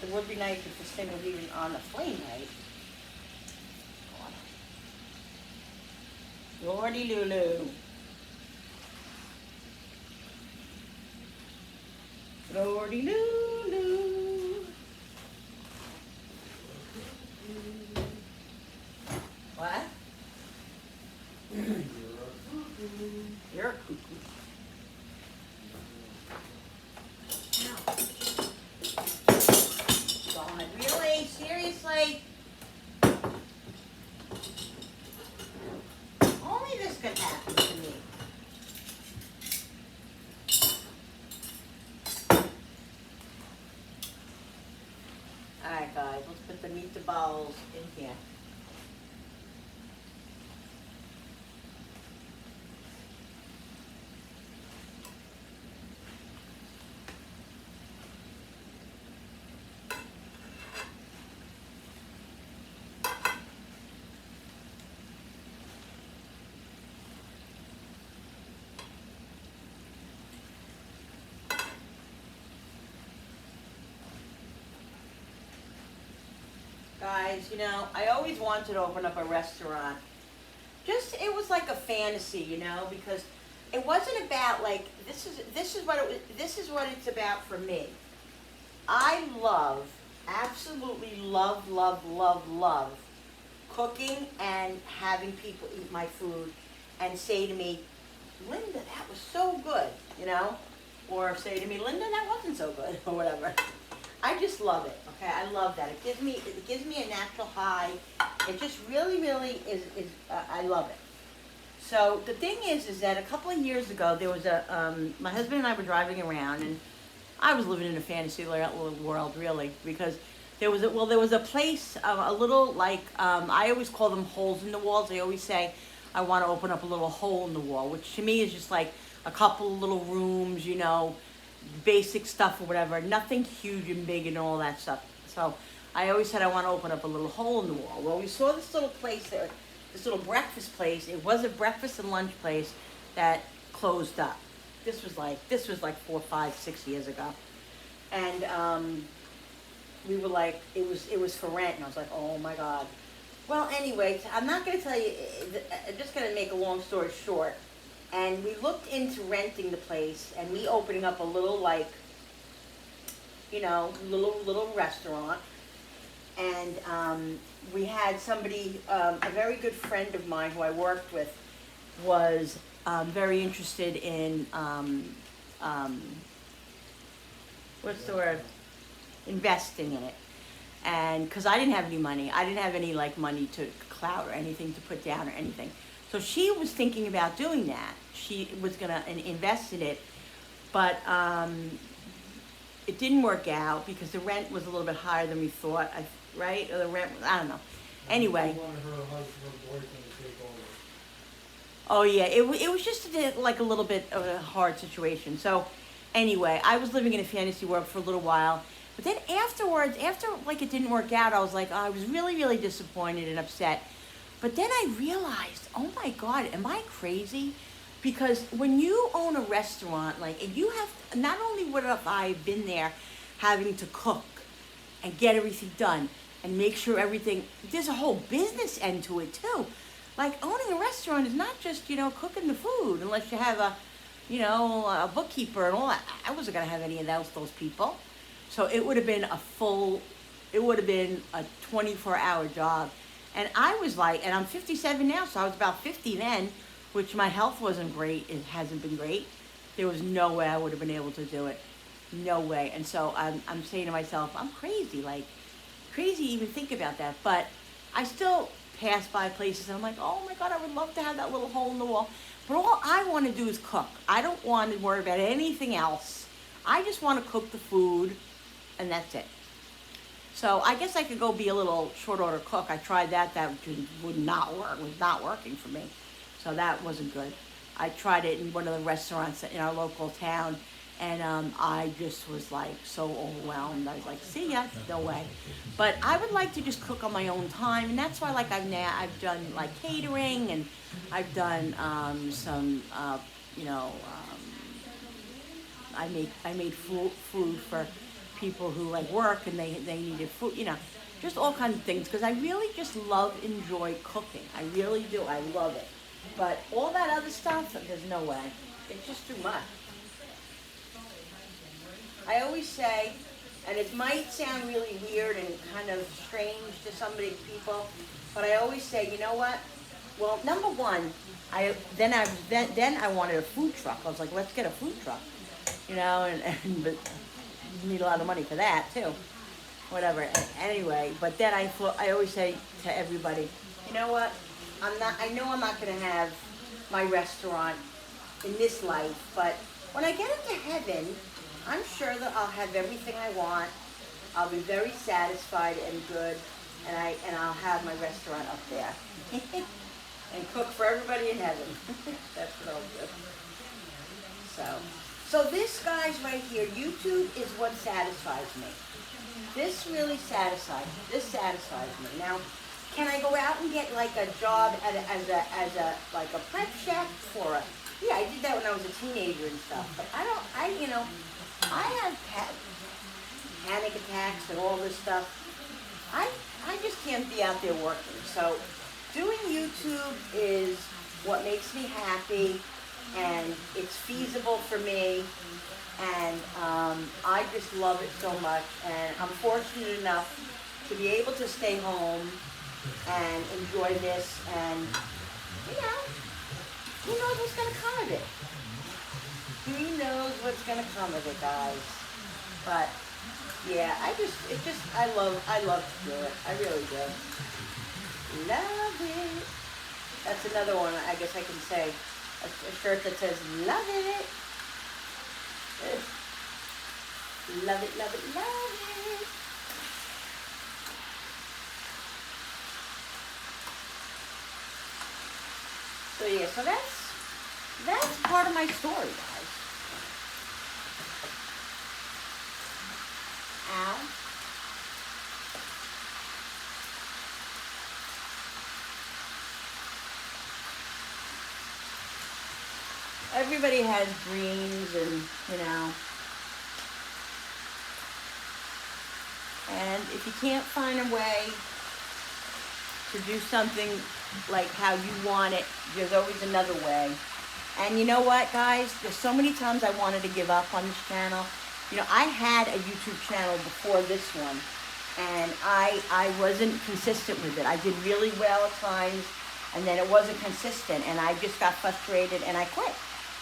It would be nice if this thing was even on the flame, right? Lordy Lulu. Lordy Lulu. What? You're a cuckoo. No. God, really? Seriously? Only this could happen to me. Alright guys, let's put the meatballs in here. Guys, you know, I always wanted to open up a restaurant. It was like a fantasy, you know, because it wasn't about like this is what it's about for me. I absolutely love cooking and having people eat my food and say to me, Linda, that was so good, you know, or say to me, Linda, that wasn't so good, or whatever. I just love it. Okay, I love that. It gives me a natural high. It just really is. I love it. So the thing is that a couple of years ago there was my husband and I were driving around, and I was living in a fantasy world really, because there was a place, a little like I always call them holes in the walls. I always say I want to open up a little hole in the wall, which to me is just like a couple of little rooms, you know, basic stuff or whatever, nothing huge and big and all that stuff. So I always said I want to open up a little hole in the wall. Well, we saw this little place there, this little breakfast place. It was a breakfast and lunch place that closed up. This was like 4, 5, 6 years ago, and we were like, it was for rent, and I was like, oh my God. Well, anyway, I'm not going to tell you. I'm just going to make a long story short. And we looked into renting the place and me opening up a little, like, you know, little restaurant. And we had somebody, a very good friend of mine who I worked with, was very interested in, what's the word? Investing in it. And because I didn't have any money. I didn't have any, like, money to clout or anything to put down or anything. So she was thinking about doing that. She was going to invest in it, but it didn't work out because the rent was a little bit higher than we thought, right? Or the rent, I don't know. Anyway. She wanted her husband or boyfriend to take over. Oh yeah, it was just like a little bit of a hard situation. So anyway, I was living in a fantasy world for a little while. But then afterwards, after like it didn't work out, I was like, oh, I was really disappointed and upset. But then I realized, oh my God, am I crazy? Because when you own a restaurant, like, and you have, not only would have I been there having to cook and get everything done and make sure everything, there's a whole business end to it too. Like, owning a restaurant is not just, you know, cooking the food, unless you have a, you know, a bookkeeper and all that. I wasn't going to have any of those people. So it would have been it would have been a 24-hour job. And I was like, and I'm 57 now, so I was about 50 then, which my health wasn't great. It hasn't been great. There was no way I would have been able to do it. No way. And so I'm saying to myself, I'm crazy, like crazy to even think about that. But I still pass by places and I'm like, oh my God, I would love to have that little hole in the wall. But all I want to do is cook. I don't want to worry about anything else. I just want to cook the food, and that's it. So I guess I could go be a little short order cook. I tried that. That would not work. It was not working for me. So that wasn't good. I tried it in one of the restaurants in our local town, and I just was like so overwhelmed. I was like, see ya, no way. But I would like to just cook on my own time, and that's why like I've done like catering, and I've done some you know, I made food for people who like work and they needed food, you know, just all kinds of things. Because I really just enjoy cooking. I really do. I love it. But all that other stuff, there's no way. It's just too much. I always say, and it might sound really weird and kind of strange to some of these people, but I always say, you know what? Well, number one, then I wanted a food truck. I was like, let's get a food truck, you know, and but you need a lot of money for that too. Whatever. Anyway, but then I always say to everybody, you know what? I know I'm not going to have my restaurant in this life, but when I get into heaven, I'm sure that I'll have everything I want. I'll be very satisfied and good, and I'll have my restaurant up there and cook for everybody in heaven. That's what I'll do. So this, guys, right here, YouTube is what satisfies me. This really satisfies me. Now, can I go out and get like a job as a like a prep chef for a? Yeah, I did that when I was a teenager and stuff. But I have panic attacks and all this stuff. I just can't be out there working. So doing YouTube is what makes me happy, and it's feasible for me, and I just love it so much. And I'm fortunate enough to be able to stay home and enjoy this, and who knows what's going to come of it. Who knows what's going to come of it, guys. But yeah, I love to do it. I really do. Love it. That's another one, I guess I can say. A shirt that says, love it. Love it, love it, love it. So yeah, so that's part of my story, guys. Ow. Everybody has dreams, and and if you can't find a way to do something like how you want it, there's always another way. And you know what, guys? There's so many times I wanted to give up on this channel. I had a YouTube channel before this one, and I wasn't consistent with it. I did really well at times, and then it wasn't consistent, and I just got frustrated, and I quit.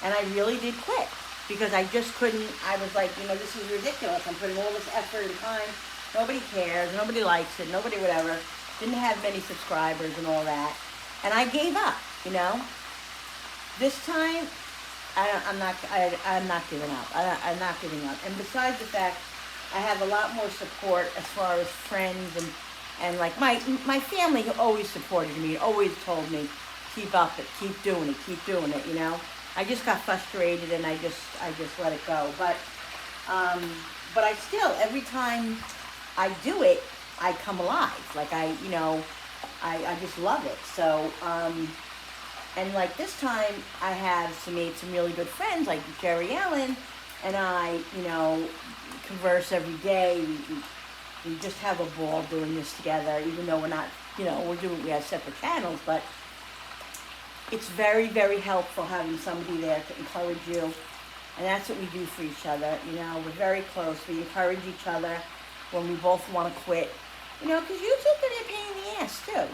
And I really did quit, because I just couldn't. I was like, this is ridiculous. I'm putting all this effort and time. Nobody cares. Nobody likes it. Nobody whatever. Didn't have many subscribers and all that. And I gave up, This time, I'm not giving up. I'm not giving up. And besides the fact, I have a lot more support as far as friends and like my family who always supported me, always told me, keep up it, keep doing it, I just got frustrated, and I just let it go. But I still, every time I do it, I come alive. Like I just love it. So, and like this time, I have made some really good friends, like Jerry Allen, and I, converse every day. We just have a ball doing this together, even though we're not, we have separate channels, but it's very, very helpful having somebody there to encourage you. And that's what we do for each other. We're very close. We encourage each other when we both want to quit. Because YouTube can be a pain in the ass too.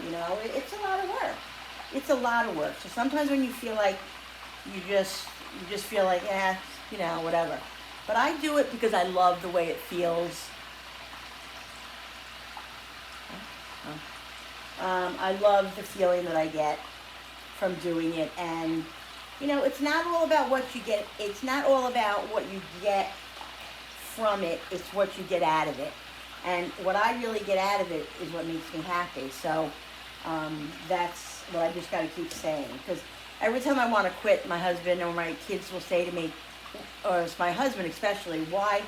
It's a lot of work. It's a lot of work. So sometimes when you feel like you just feel like, whatever. But I do it because I love the way it feels. I love the feeling that I get from doing it, and it's not all about what you get. It's not all about what you get from it. It's what you get out of it, and what I really get out of it is what makes me happy. So that's what I just got to keep saying, because every time I want to quit, my husband or my kids will say to me, or it's my husband especially, why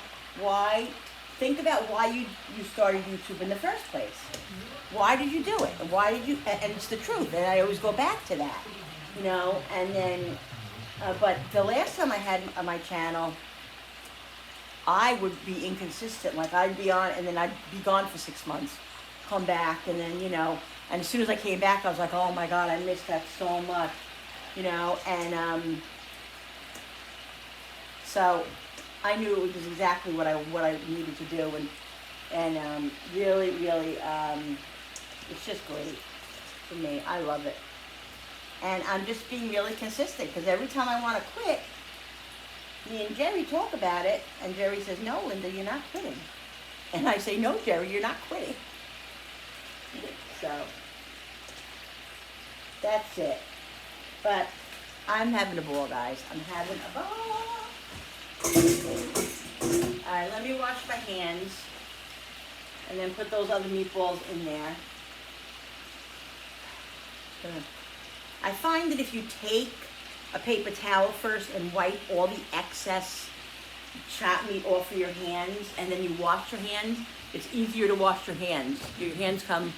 think about why you started YouTube in the first place. Why did you do it? Why did you? And it's the truth, and I always go back to that, And then, but the last time I had my channel, I would be inconsistent. Like I'd be on, and then I'd be gone for 6 months, come back, and then, you know, and as soon as I came back, I was like, oh my God, I missed that so much, you know, and so I knew it was exactly what I needed to do, and really, it's just great for me. I love it, and I'm just being really consistent because every time I want to quit, me and Jerry talk about it, and Jerry says, no, Linda, you're not quitting. And I say, no, Jerry, you're not quitting. So, that's it. But I'm having a ball, guys. I'm having a ball. Alright, let me wash my hands, and then put those other meatballs in there. I find that if you take a paper towel first and wipe all the excess chopped meat off of your hands, and then you wash your hands, it's easier to wash your hands. Your hands come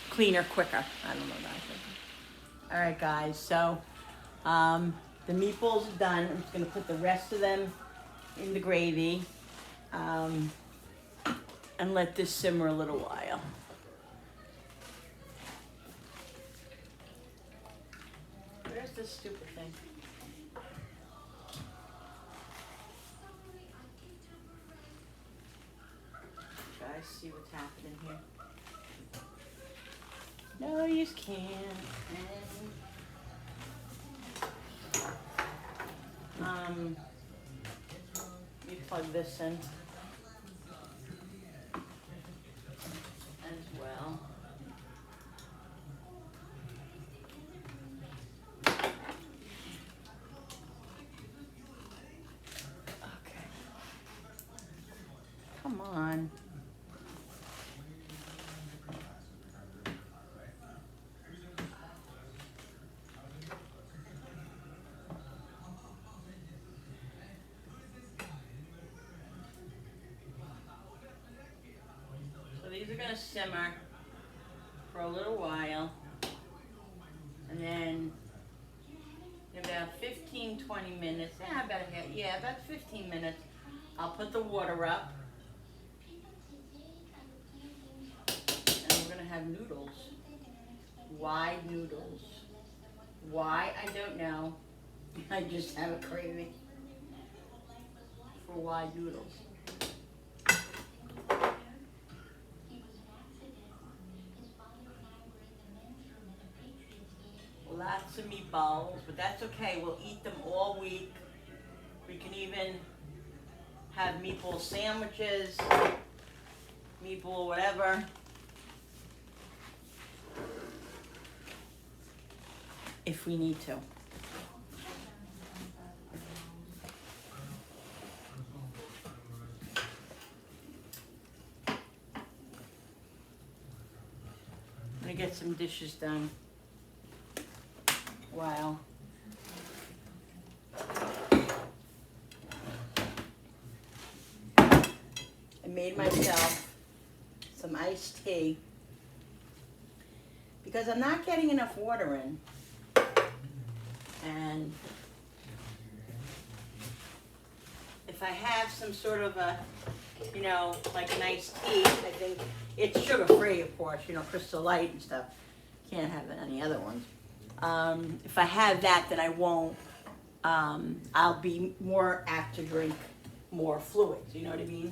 cleaner quicker. I don't know that. Alright guys, so the meatballs are done. I'm just going to put the rest of them in the gravy and let this simmer a little while. Where's this stupid thing? Guys, see what's happening here? No, you can't. You plug this in as well. Okay. Come on. These are going to simmer for a little while, and then in about 15-20 minutes, about 15 minutes, I'll put the water up, and we're going to have noodles, wide noodles. Why? I don't know. I just have a craving for wide noodles. Lots of meatballs, but that's okay. We'll eat them all week. We can even have meatball sandwiches, meatball whatever. If we need to. I'm gonna get some dishes done. Wow. I made myself some iced tea because I'm not getting enough water in. And if I have some sort of a, you know, like an iced tea, I think it's sugar-free, of course, you know, Crystal Light and stuff. Can't have any other ones. If I have that, then I won't, I'll be more apt to drink more fluids, you know what I mean?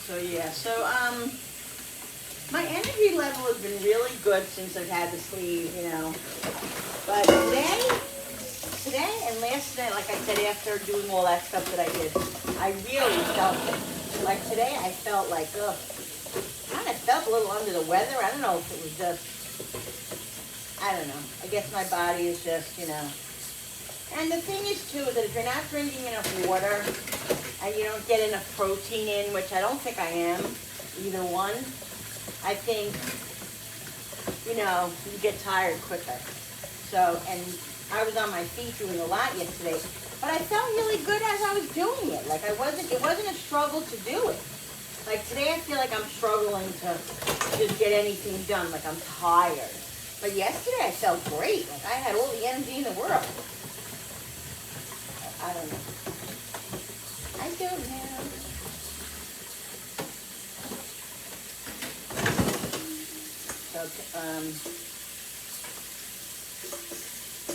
So yeah, so, my energy level has been really good since I've had the sleeve, you know, but today and last night, like I said, after doing all that stuff that I did, I really felt it. Like today, I felt like, ugh. I felt a little under the weather. I don't know if it was just, I don't know. I guess my body is just, you know. And the thing is, too, that if you're not drinking enough water and you don't get enough protein in, which I don't think I am, either one, I think, you know, you get tired quicker. So, and I was on my feet doing a lot yesterday, but I felt really good as I was doing it. Like it wasn't a struggle to do it. Like today I feel like I'm struggling to just get anything done, like I'm tired. But yesterday I felt great, like I had all the energy in the world. I don't know. I don't know. So,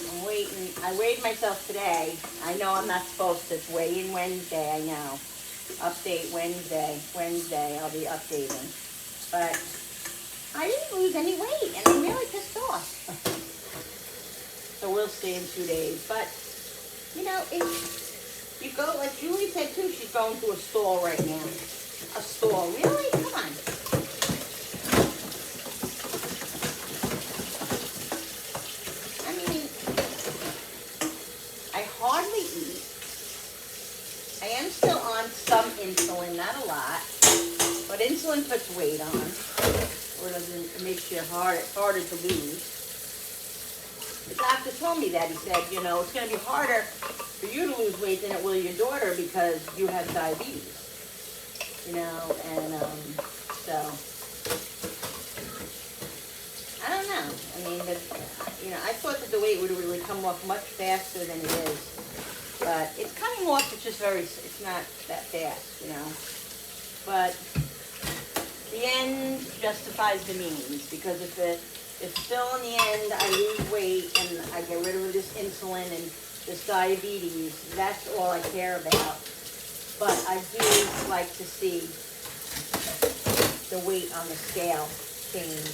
I'm waiting. I weighed myself today. I know I'm not supposed to. It's weigh-in Wednesday, I know. Update Wednesday. Wednesday, I'll be updating. But I didn't lose any weight, and I'm really pissed off. So we'll see in 2 days. But, you know, you go, like Julie said too, she's going through a stall right now. A stall. Really? Come on. I mean, I hardly eat. I am still on some insulin, not a lot. But insulin puts weight on. Or it makes you harder to lose. The doctor told me that. He said, you know, it's going to be harder for you to lose weight than it will your daughter because you have diabetes. You know, and so, I don't know. I mean, you know, I thought that the weight would come off much faster than it is. But it's coming off, it's not that fast, you know. But the end justifies the means, because if still in the end I lose weight and I get rid of this insulin and this diabetes, that's all I care about. But I do like to see the weight on the scale change,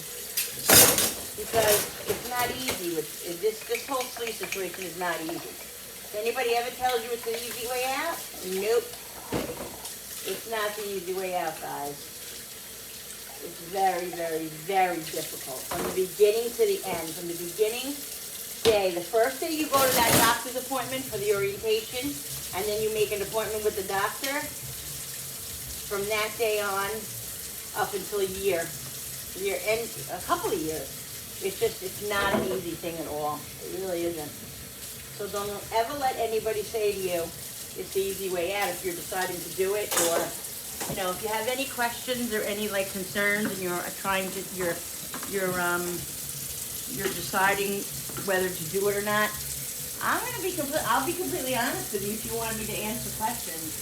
because it's not easy. This whole sleep situation is not easy. If anybody ever tells you it's an easy way out, nope. It's not the easy way out, guys. It's very, very, very difficult. From the beginning to the end. From the beginning day, the first day you go to that doctor's appointment for the orientation, and then you make an appointment with the doctor, from that day on, up until a year, and a couple of years. It's not an easy thing at all. It really isn't. So don't ever let anybody say to you, it's the easy way out if you're deciding to do it, or, you know, if you have any questions or any concerns and you're deciding whether to do it or not, I'll be completely honest with you if you wanted me to answer questions.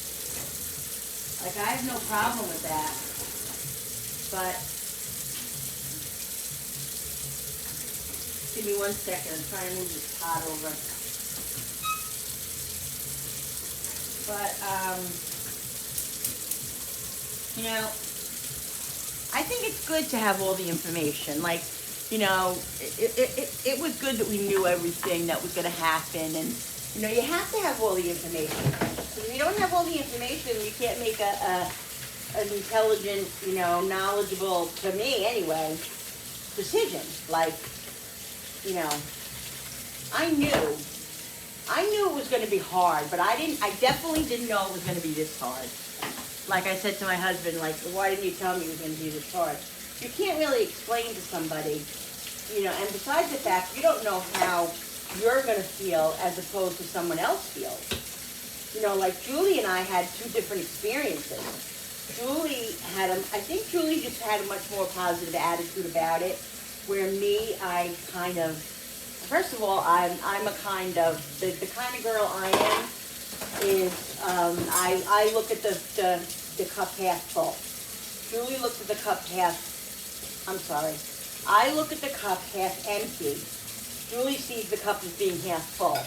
Like, I have no problem with that. But give me 1 second. I'm trying to move this pot over. But you know, I think it's good to have all the information. Like, you know, it was good that we knew everything that was going to happen, and you know, you have to have all the information. Because if you don't have all the information, you can't make an intelligent, you know, knowledgeable, to me anyway, decision. Like, you know, I knew it was going to be hard, but I definitely didn't know it was going to be this hard. Like I said to my husband, like, why didn't you tell me it was going to be this hard? You can't really explain to somebody, you know, and besides the fact, you don't know how you're going to feel as opposed to someone else feels. You know, like Julie and I had two different experiences. I think Julie just had a much more positive attitude about it, where me, I kind of, first of all, I'm a kind of, the kind of girl I am is, I look at the cup half full. Julie looks at the cup I look at the cup half empty. Julie sees the cup as being half full.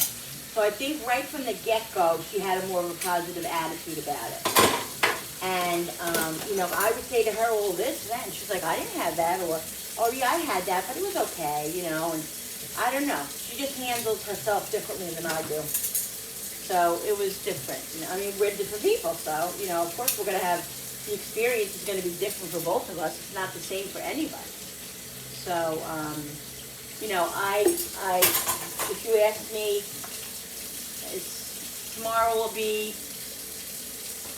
So I think right from the get-go, she had a more of a positive attitude about it. And, you know, I would say to her, well, this, that, and she's like, I didn't have that, or, oh, yeah, I had that, but it was okay, you know, and I don't know. She just handles herself differently than I do. So it was different. You know, I mean, we're different people, so, you know, of course we're going to have, the experience is going to be different for both of us. It's not the same for anybody. So, you know, if you ask me, tomorrow will be,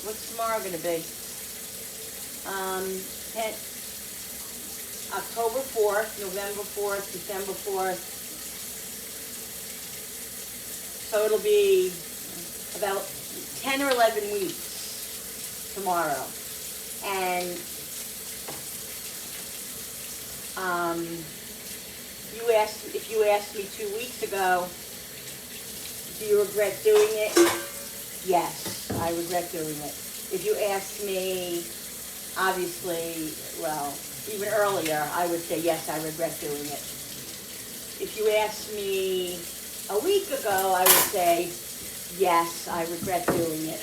what's tomorrow going to be? October 4th, November 4th, December 4th. So it'll be about 10 or 11 weeks tomorrow. And if you asked me 2 weeks ago, do you regret doing it? yes, I regret doing it. If you asked me, obviously, well, even earlier, I would say, yes, I regret doing it. If you asked me a week ago, I would say, yes, I regret doing it.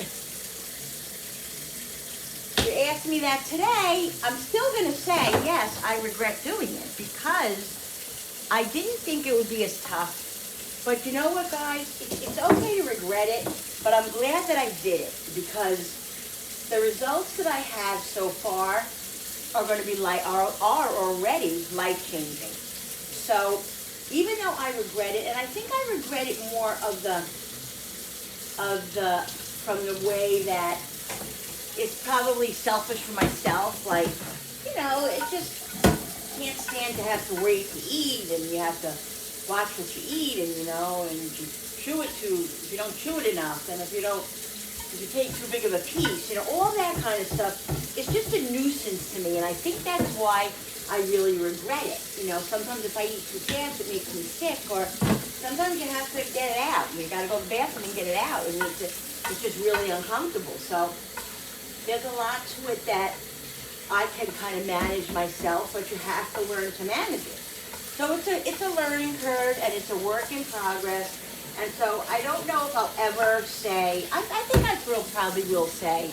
If you ask me that today, I'm still going to say, yes, I regret doing it, because I didn't think it would be as tough. But you know what, guys? It's okay to regret it, but I'm glad that I did it, because the results that I have so far are going to be are already life-changing. So even though I regret it, and I think I regret it more from the way that it's probably selfish for myself, like, you know, it just can't stand to have to wait to eat, and you have to watch what you eat, and you know, and you chew it if you don't chew it enough, and if you take too big of a piece, you know, all that kind of stuff, it's just a nuisance to me, and I think that's why I really regret it. You know, sometimes if I eat too fast, it makes me sick, or sometimes you have to get it out. You gotta go to the bathroom and get it out, and it's just really uncomfortable. So there's a lot to it that I can kind of manage myself, but you have to learn to manage it. So it's a learning curve, and it's a work in progress. And so I don't know if I'll ever say, I think I probably will say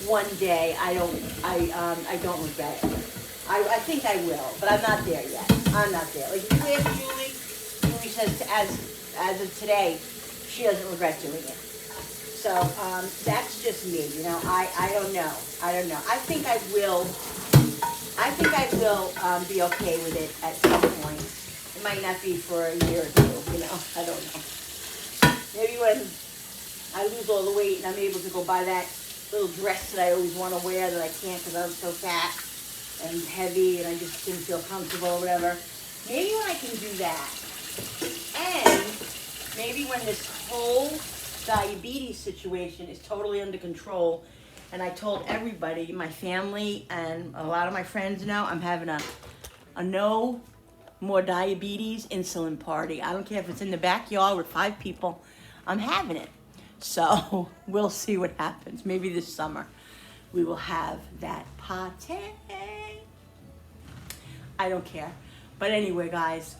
one day I don't regret it. I think I will, but I'm not there yet. I'm not there. Like if you ask Julie says as of today, she doesn't regret doing it. So that's just me, you know. I don't know. I think I will be okay with it at some point. It might not be for a year or two, you know. I don't know. Maybe when I lose all the weight and I'm able to go buy that little dress that I always want to wear that I can't because I'm so fat and heavy and I just didn't feel comfortable or whatever. Maybe when I can do that. And maybe when this whole diabetes situation is totally under control, and I told everybody, my family and a lot of my friends know, I'm having a no more diabetes insulin party. I don't care if it's in the backyard with 5 people, I'm having it. So we'll see what happens. Maybe this summer we will have that party. I don't care. But anyway, guys,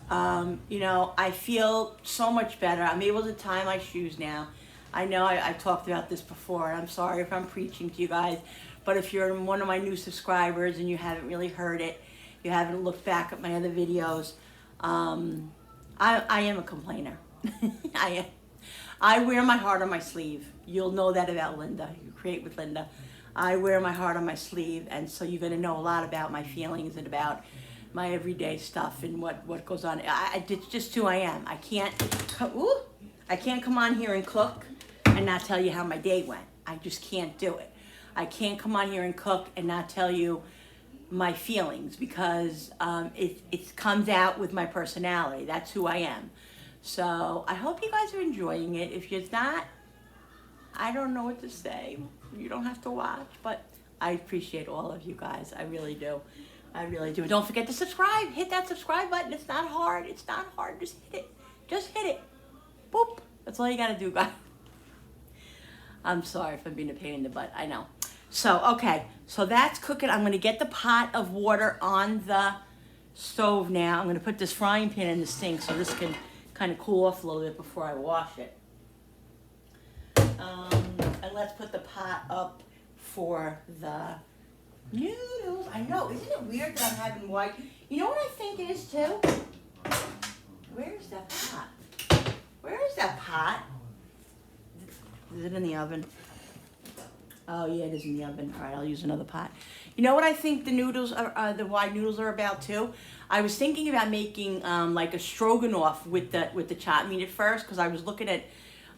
you know, I feel so much better. I'm able to tie my shoes now. I know I've talked about this before, and I'm sorry if I'm preaching to you guys, but if you're one of my new subscribers and you haven't really heard it, you haven't looked back at my other videos, I am a complainer. I am. I wear my heart on my sleeve. You'll know that about Linda. You create with Linda. I wear my heart on my sleeve, and so you're going to know a lot about my feelings and about my everyday stuff and what goes on. It's just who I am. I can't come on here and cook and not tell you how my day went. I just can't do it. I can't come on here and cook and not tell you my feelings, because it comes out with my personality. That's who I am. So I hope you guys are enjoying it. If you're not, I don't know what to say. You don't have to watch, but I appreciate all of you guys. I really do. I really do. Don't forget to subscribe. Hit that subscribe button. It's not hard. It's not hard. Just hit it. Just hit it. Boop. That's all you got to do, guys. I'm sorry if I'm being a pain in the butt. I know. So, okay. So that's cooking. I'm going to get the pot of water on the stove now. I'm going to put this frying pan in the sink so this can kind of cool off a little bit before I wash it. And let's put the pot up for the noodles. I know, isn't it weird that I'm having white? You know what I think it is too? Where's that pot? Where is that pot? Is it in the oven? Oh yeah, it is in the oven. All right, I'll use another pot. You know what I think the noodles are, the white noodles are about too? I was thinking about making like a stroganoff with the chopped meat at first, because I was looking at,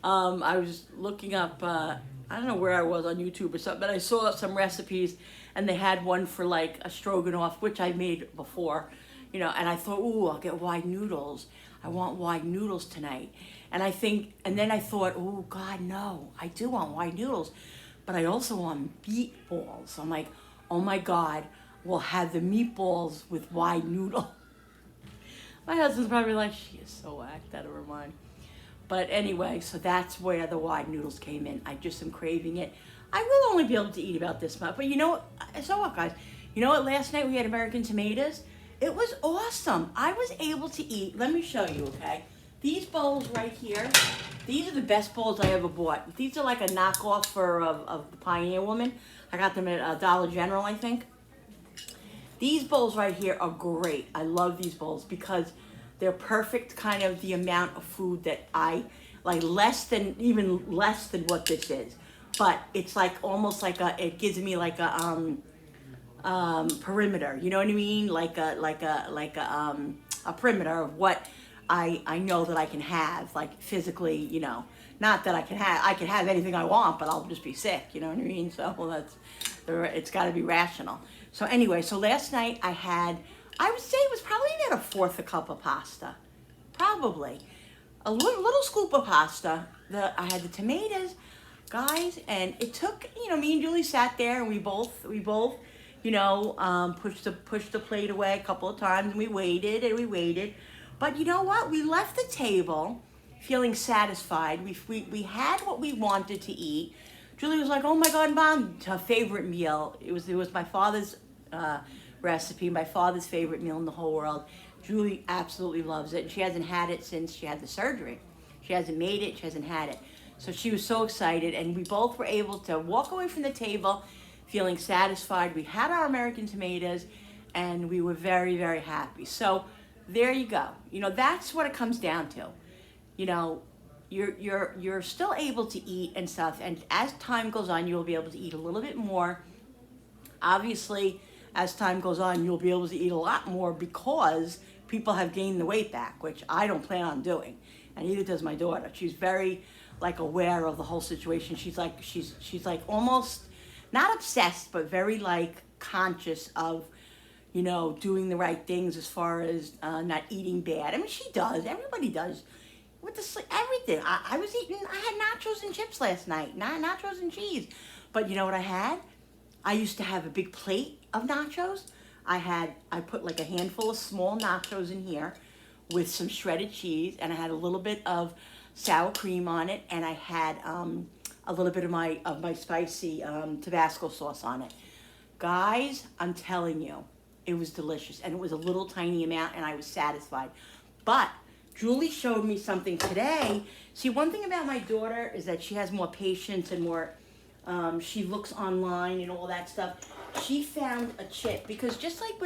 I was looking up, I don't know where I was on YouTube or something, but I saw some recipes, and they had one for like a stroganoff, which I made before, you know, and I thought, ooh, I'll get wide noodles. I want wide noodles tonight. And then I thought, oh God, no, I do want wide noodles, but I also want meatballs. So I'm like, oh my God, we'll have the meatballs with wide noodle. My husband's probably like, she is so whacked out of her mind. But anyway, so that's where the wide noodles came in. I just am craving it. I will only be able to eat about this much. But you know what? So what, guys? You know what? Last night we had American tomatoes. It was awesome. I was able to eat. Let me show you, okay? These bowls right here, these are the best bowls I ever bought. These are like a knockoff of the Pioneer Woman. I got them at Dollar General, I think. These bowls right here are great. I love these bowls because they're perfect, kind of the amount of food that I like, even less than what this is. But it's like almost like it gives me like a perimeter. You know what I mean? Like a perimeter of what I know that I can have, like physically, you know. Not that I can have anything I want, but I'll just be sick. You know what I mean? So it's got to be rational. So anyway, so last night I would say it was probably about a fourth a cup of pasta. Probably. A little scoop of pasta. I had the tomatoes, guys, and it took, me and Julie sat there and we both, pushed the plate away a couple of times and we waited. But you know what? We left the table feeling satisfied. We had what we wanted to eat. Julie was like, "Oh my God, Mom!" Her favorite meal. It was my father's recipe, my father's favorite meal in the whole world. Julie absolutely loves it. She hasn't had it since she had the surgery. She hasn't made it. She hasn't had it. So she was so excited, and we both were able to walk away from the table feeling satisfied. We had our American tomatoes, and we were very, very happy. So there you go. That's what it comes down to. You're still able to eat and stuff, and as time goes on, you'll be able to eat a little bit more. Obviously, as time goes on, you'll be able to eat a lot more because people have gained the weight back, which I don't plan on doing, and neither does my daughter. She's very aware of the whole situation. She's like almost not obsessed, but very conscious of doing the right things as far as not eating bad. I mean, she does. Everybody does. With everything. I had nachos and chips last night. Nachos and cheese. But you know what I had? I used to have a big plate of nachos. I put a handful of small nachos in here with some shredded cheese, and I had a little bit of sour cream on it, and I had a little bit of my spicy Tabasco sauce on it. Guys, I'm telling you, it was delicious, and it was a little tiny amount, and I was satisfied. But Julie showed me something today. See, one thing about my daughter is that she has more patience and more, she looks online and all that stuff. She found a chip because just like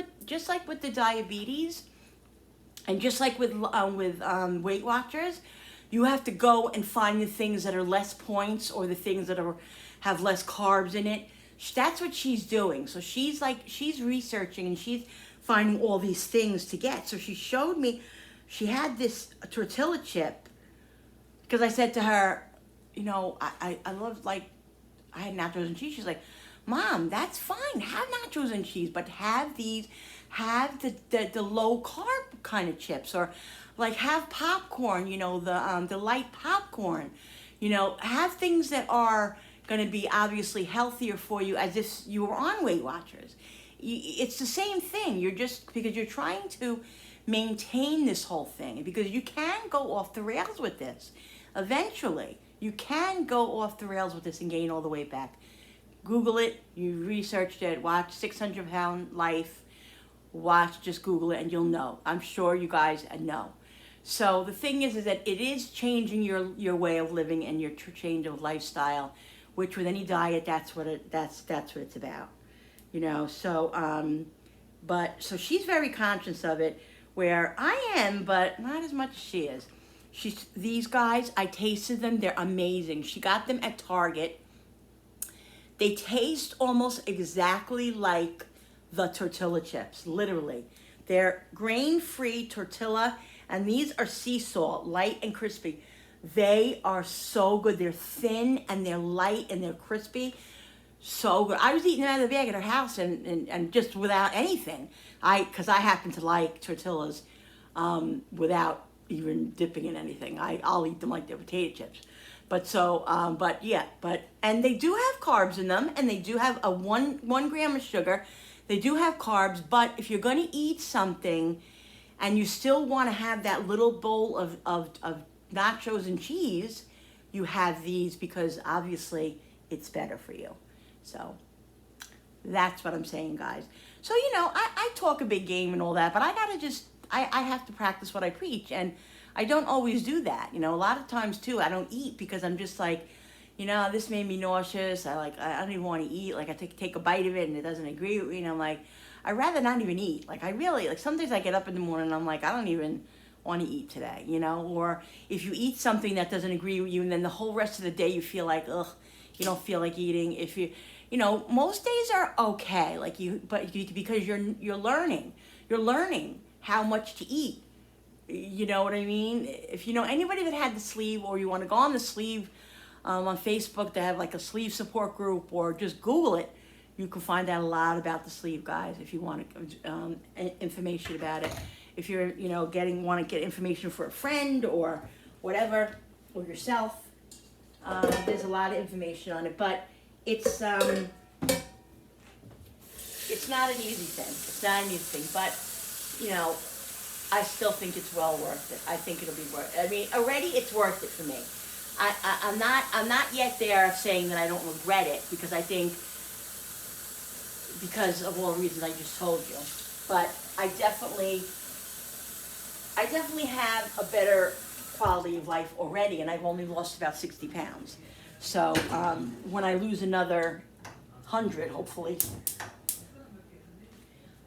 with the diabetes, and just like with Weight Watchers, you have to go and find the things that are less points or the things that have less carbs in it. That's what she's doing. So she's researching and she's finding all these things to get. So she showed me. She had this tortilla chip because I said to her, I love, I had nachos and cheese. She's like, "Mom, that's fine. Have nachos and cheese, but have the low carb kind of chips, or have popcorn, the light popcorn, have things that are going to be obviously healthier for you as if you were on Weight Watchers." It's the same thing. Because you're trying to maintain this whole thing, because you can go off the rails with this. Eventually, you can go off the rails with this and gain all the way back. Google it. You researched it. Watch 600 Pound Life. Just Google it and you'll know. I'm sure you guys know. So the thing is that it is changing your way of living and your change of lifestyle, which with any diet, that's what it's about. So so she's very conscious of it, where I am, but not as much as she is. These guys, I tasted them. They're amazing. She got them at Target. They taste almost exactly like the tortilla chips, literally. They're grain-free tortilla, and these are sea salt, light and crispy. They are so good. They're thin, and they're light, and they're crispy. So good. I was eating them out of the bag at her house and just without anything. Because I happen to like tortillas without even dipping in anything. I'll eat them like they're potato chips. And they do have carbs in them, and they do have a 1 gram of sugar. They do have carbs, but if you're going to eat something and you still want to have that little bowl of nachos and cheese, you have these because obviously it's better for you. So that's what I'm saying, guys. So, you know, I talk a big game and all that, but I gotta just, I have to practice what I preach, and I don't always do that. You know, a lot of times too, I don't eat because I'm just like, you know, this made me nauseous. I don't even want to eat. Like I take a bite of it and it doesn't agree with me, and I'm like, I'd rather not even eat. Like I really, like some days I get up in the morning and I'm like, I don't even want to eat today, you know? Or if you eat something that doesn't agree with you and then the whole rest of the day you feel like, ugh, you don't feel like eating. If you know, most days are okay, like because you're learning how much to eat. You know what I mean? If you know anybody that had the sleeve, or you want to go on the sleeve on Facebook, they have like a sleeve support group, or just Google it. You can find out a lot about the sleeve, guys, if you want information about it. If you're, you know, want to get information for a friend or whatever, or yourself, there's a lot of information on it. But it's not an easy thing. It's not an easy thing, but you know, I still think it's well worth it. I think it'll be worth it. I mean, already it's worth it for me. I'm not yet there saying that I don't regret it, because I think, because of all the reasons I just told you. But I definitely have a better quality of life already, and I've only lost about 60 pounds. So when I lose another 100, hopefully,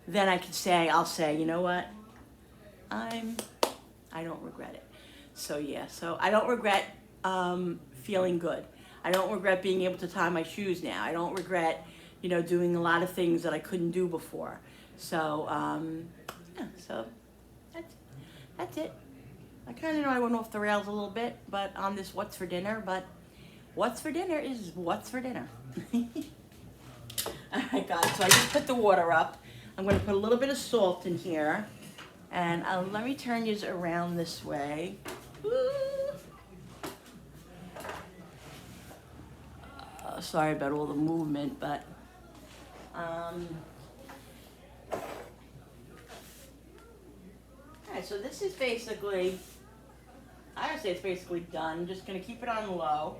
then I'll say, you know what? I don't regret it. So yeah, so I don't regret feeling good. I don't regret being able to tie my shoes now. I don't regret, you know, doing a lot of things that I couldn't do before. So yeah, so that's it. I kind of know I went off the rails a little bit, but on this what's for dinner, but what's for dinner is what's for dinner. All right, guys, so I just put the water up. I'm going to put a little bit of salt in here, and let me turn you around this way. Sorry about all the movement, but alright, so this is basically, I would say it's basically done. I'm just going to keep it on low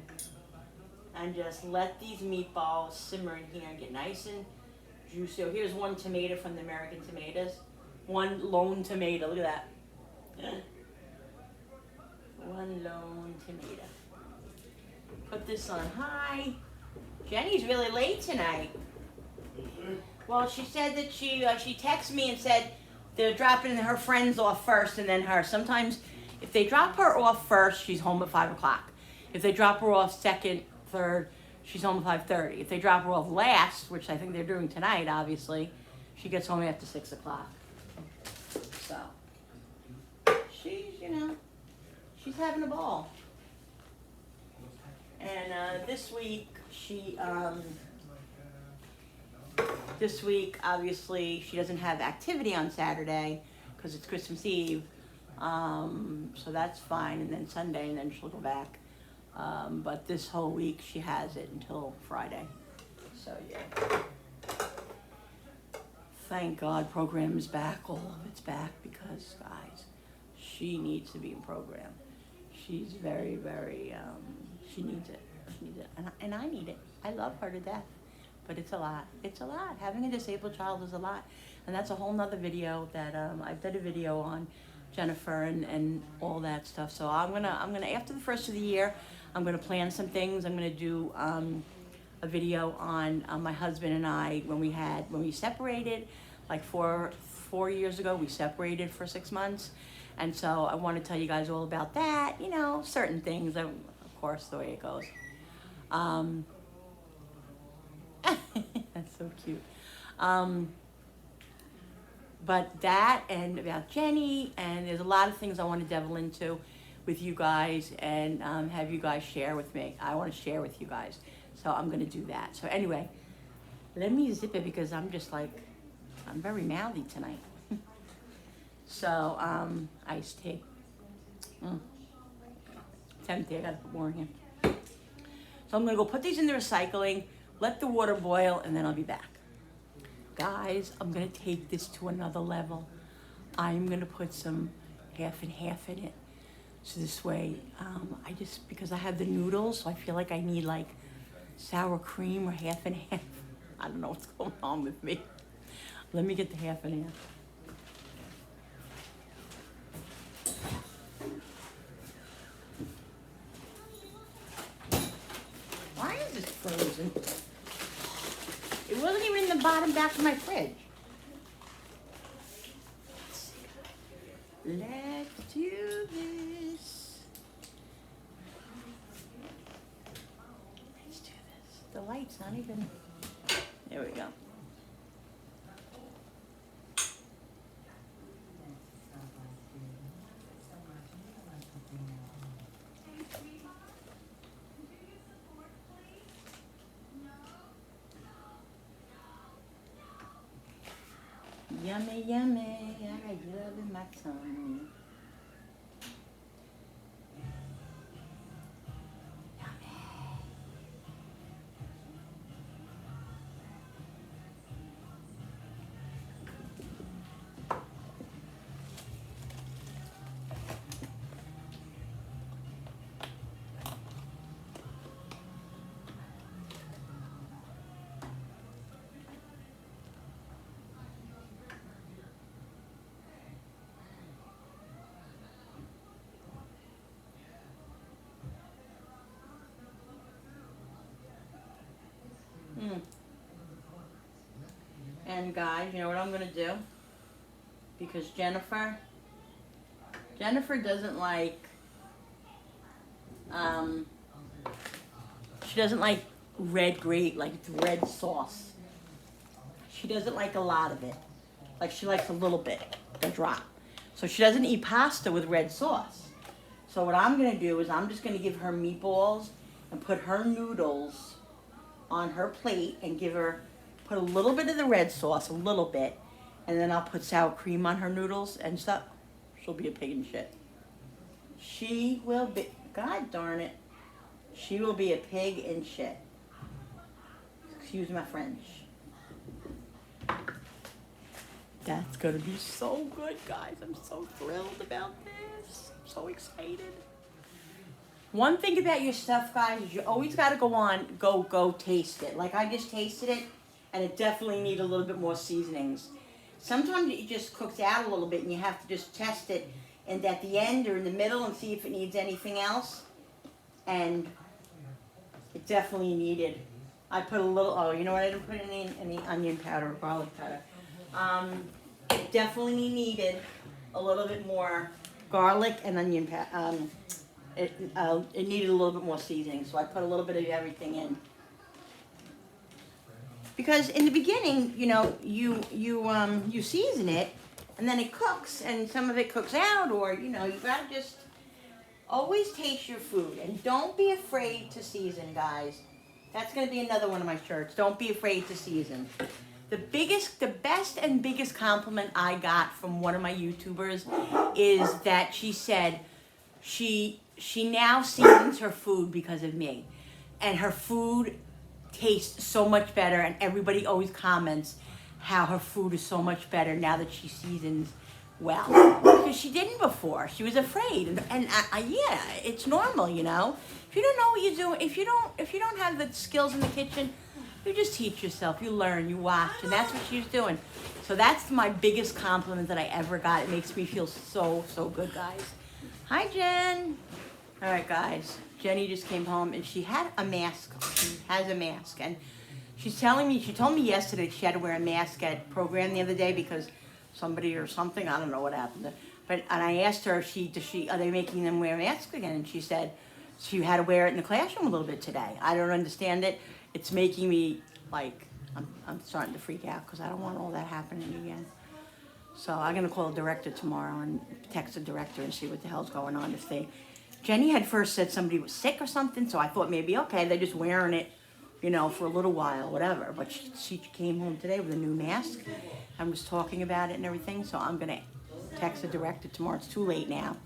and just let these meatballs simmer in here and get nice and juicy. So here's one tomato from the American Tomatoes. One lone tomato, look at that. One lone tomato. Put this on high. Jenny's really late tonight. Well, she said that she texted me and said they're dropping her friends off first and then her. Sometimes if they drop her off first, she's home at 5 o'clock. If they drop her off second, third, she's home at 5:30. If they drop her off last, which I think they're doing tonight, obviously, she gets home after 6 o'clock. So she's, you know, she's having a ball. And this week obviously she doesn't have activity on Saturday because it's Christmas Eve, so that's fine, and then Sunday, and then she'll go back, but this whole week she has it until Friday. So yeah, thank God program is back. All of it's back, because guys, she needs to be in program. She's very, very she needs it. She needs it, and I need it. I love her to death, but it's a lot. It's a lot. Having a disabled child is a lot, and that's a whole nother video that I've done a video on Jennifer and all that stuff. So I'm gonna after the first of the year, I'm gonna plan some things. I'm gonna do a video on my husband and I when we separated, like four years ago. We separated for 6 months, and so I want to tell you guys all about that. You know, certain things, of course, the way it goes. That's so cute. But that, and about Jenny, and there's a lot of things I want to delve into with you guys, and have you guys share with me. I want to share with you guys, so I'm going to do that. So anyway, let me zip it, because I'm just like, I'm very mouthy tonight. So iced tea. It's empty. I got to put more in here. So I'm going to go put these in the recycling, let the water boil, and then I'll be back. Guys, I'm going to take this to another level. I'm going to put some half and half in it. So this way, because I have the noodles, so I feel like I need like sour cream or half and half. I don't know what's going on with me. Let me get the half and half. Why is this frozen? It wasn't even in the bottom back of my fridge. Let's do this. Let's do this. The light's not even. There we go. Yummy, yummy, I love in my tummy. And guys, you know what I'm gonna do? Because Jennifer doesn't like, she doesn't like red red sauce. She doesn't like a lot of it. Like she likes a little bit, a drop. So she doesn't eat pasta with red sauce. So what I'm gonna do is I'm just gonna give her meatballs and put her noodles on her plate and put a little bit of the red sauce, a little bit, and then I'll put sour cream on her noodles and stuff. She'll be a pig in shit. She will be, God darn it, she will be a pig in shit. Excuse my French. That's gonna be so good, guys. I'm so thrilled about this. I'm so excited. One thing about your stuff, guys, is you always gotta go taste it. Like I just tasted it, and it definitely needs a little bit more seasonings. Sometimes it just cooks out a little bit and you have to just test it and at the end or in the middle and see if it needs anything else. And it definitely needed. I put a little, oh, you know what, I didn't put any onion powder or garlic powder. It definitely needed a little bit more garlic and onion powder. It needed a little bit more seasoning, so I put a little bit of everything in. Because in the beginning, you know, you season it, and then it cooks, and some of it cooks out, or you know, you gotta just always taste your food, and don't be afraid to season, guys. That's gonna be another one of my shirts. Don't be afraid to season. The best and biggest compliment I got from one of my YouTubers is that she said she now seasons her food because of me, and her food tastes so much better, and everybody always comments how her food is so much better now that she seasons well, because she didn't before. She was afraid, and yeah, it's normal, you know. If you don't know what you're doing, if you don't have the skills in the kitchen, you just teach yourself, you learn, you watch, and that's what she was doing. So that's my biggest compliment that I ever got. It makes me feel so good, guys. Hi, Jen. All right, guys. Jenny just came home and she had a mask. She has a mask, and she's telling me, she told me yesterday she had to wear a mask at program the other day because somebody or something, I don't know what happened. And I asked her, are they making them wear masks again? And she said she had to wear it in the classroom a little bit today. I don't understand it. It's making me like, I'm starting to freak out because I don't want all that happening again. So I'm gonna call the director tomorrow and text the director and see what the hell's going on. Jenny had first said somebody was sick or something, so I thought maybe, okay, they're just wearing it, you know, for a little while, whatever. But she came home today with a new mask and was talking about it and everything, so I'm going to text the director tomorrow. It's too late now.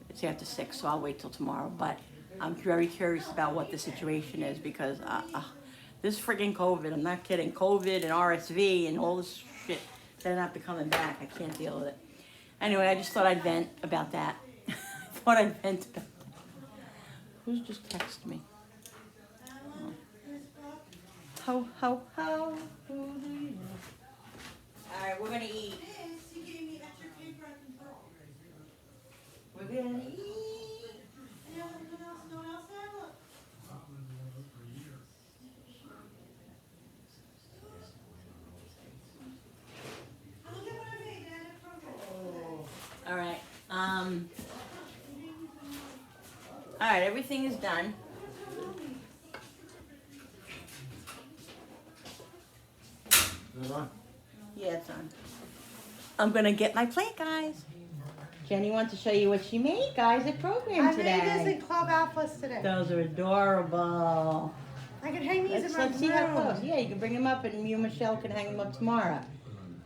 It's after 6, so I'll wait till tomorrow. But I'm very curious about what the situation is because this friggin' COVID, I'm not kidding, COVID and RSV and all this shit, they're not coming back. I can't deal with it. Anyway, I just thought I'd vent about that. what I meant. Who's just texted me? Ho, ho, ho. Who do you know? Alright, we're gonna eat. We're gonna eat. Alright, alright, everything is done. Is it on? Yeah, it's on. I'm gonna get my plate, guys. Jenny wants to show you what she made, guys, at program today. I made this in Club Alphas today. Those are adorable. I can hang these in my Let's see how close. room. Yeah, you can bring them up and you and Michelle can hang them up tomorrow.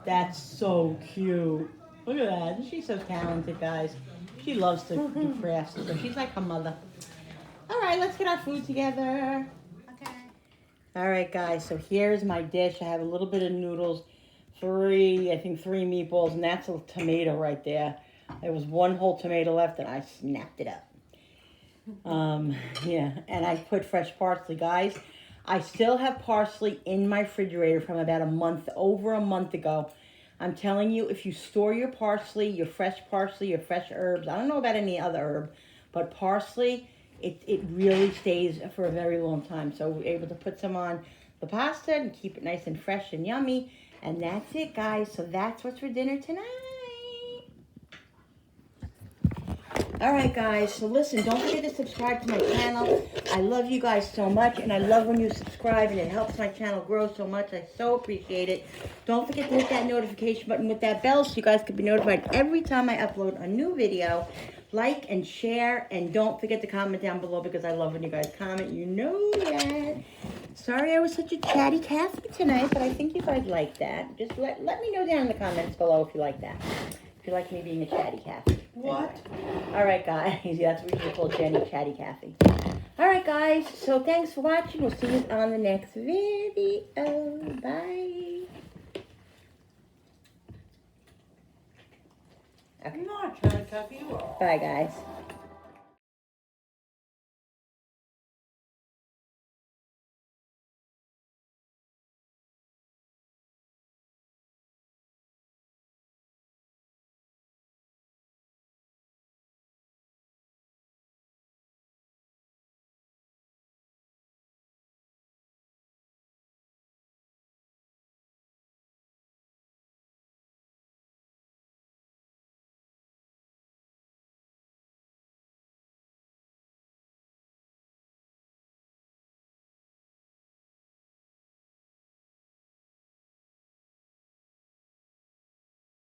That's so cute. Look at that. She's so talented, guys. She loves to do crafts. So she's like her mother. All right, let's get our food together. Okay. All right, guys. So here's my dish. I have a little bit of noodles, three meatballs, and that's a tomato right there. There was one whole tomato left, and I snapped it up. Yeah, and I put fresh parsley, guys. I still have parsley in my refrigerator from about over a month ago. I'm telling you, if you store your parsley, your fresh herbs, I don't know about any other herb, but parsley, it really stays for a very long time. So we're able to put some on the pasta and keep it nice and fresh and yummy. And that's it, guys. So that's what's for dinner tonight. All right, guys, so listen, don't forget to subscribe to my channel. I love you guys so much, and I love when you subscribe, and it helps my channel grow so much. I so appreciate it. Don't forget to hit that notification button with that bell so you guys can be notified every time I upload a new video. Like and share, and don't forget to comment down below because I love when you guys comment. You know that. Sorry I was such a chatty Cathy tonight, but I think you guys like that. Just let me know down in the comments below if you like that. If you like me being a chatty Cathy. What? Anyway. All right, guys. Yeah, that's what we call Jenny, Chatty Cathy. All right, guys. So thanks for watching. We'll see you on the next video. Bye. Okay. I'm not trying to cuff you off. Bye, guys.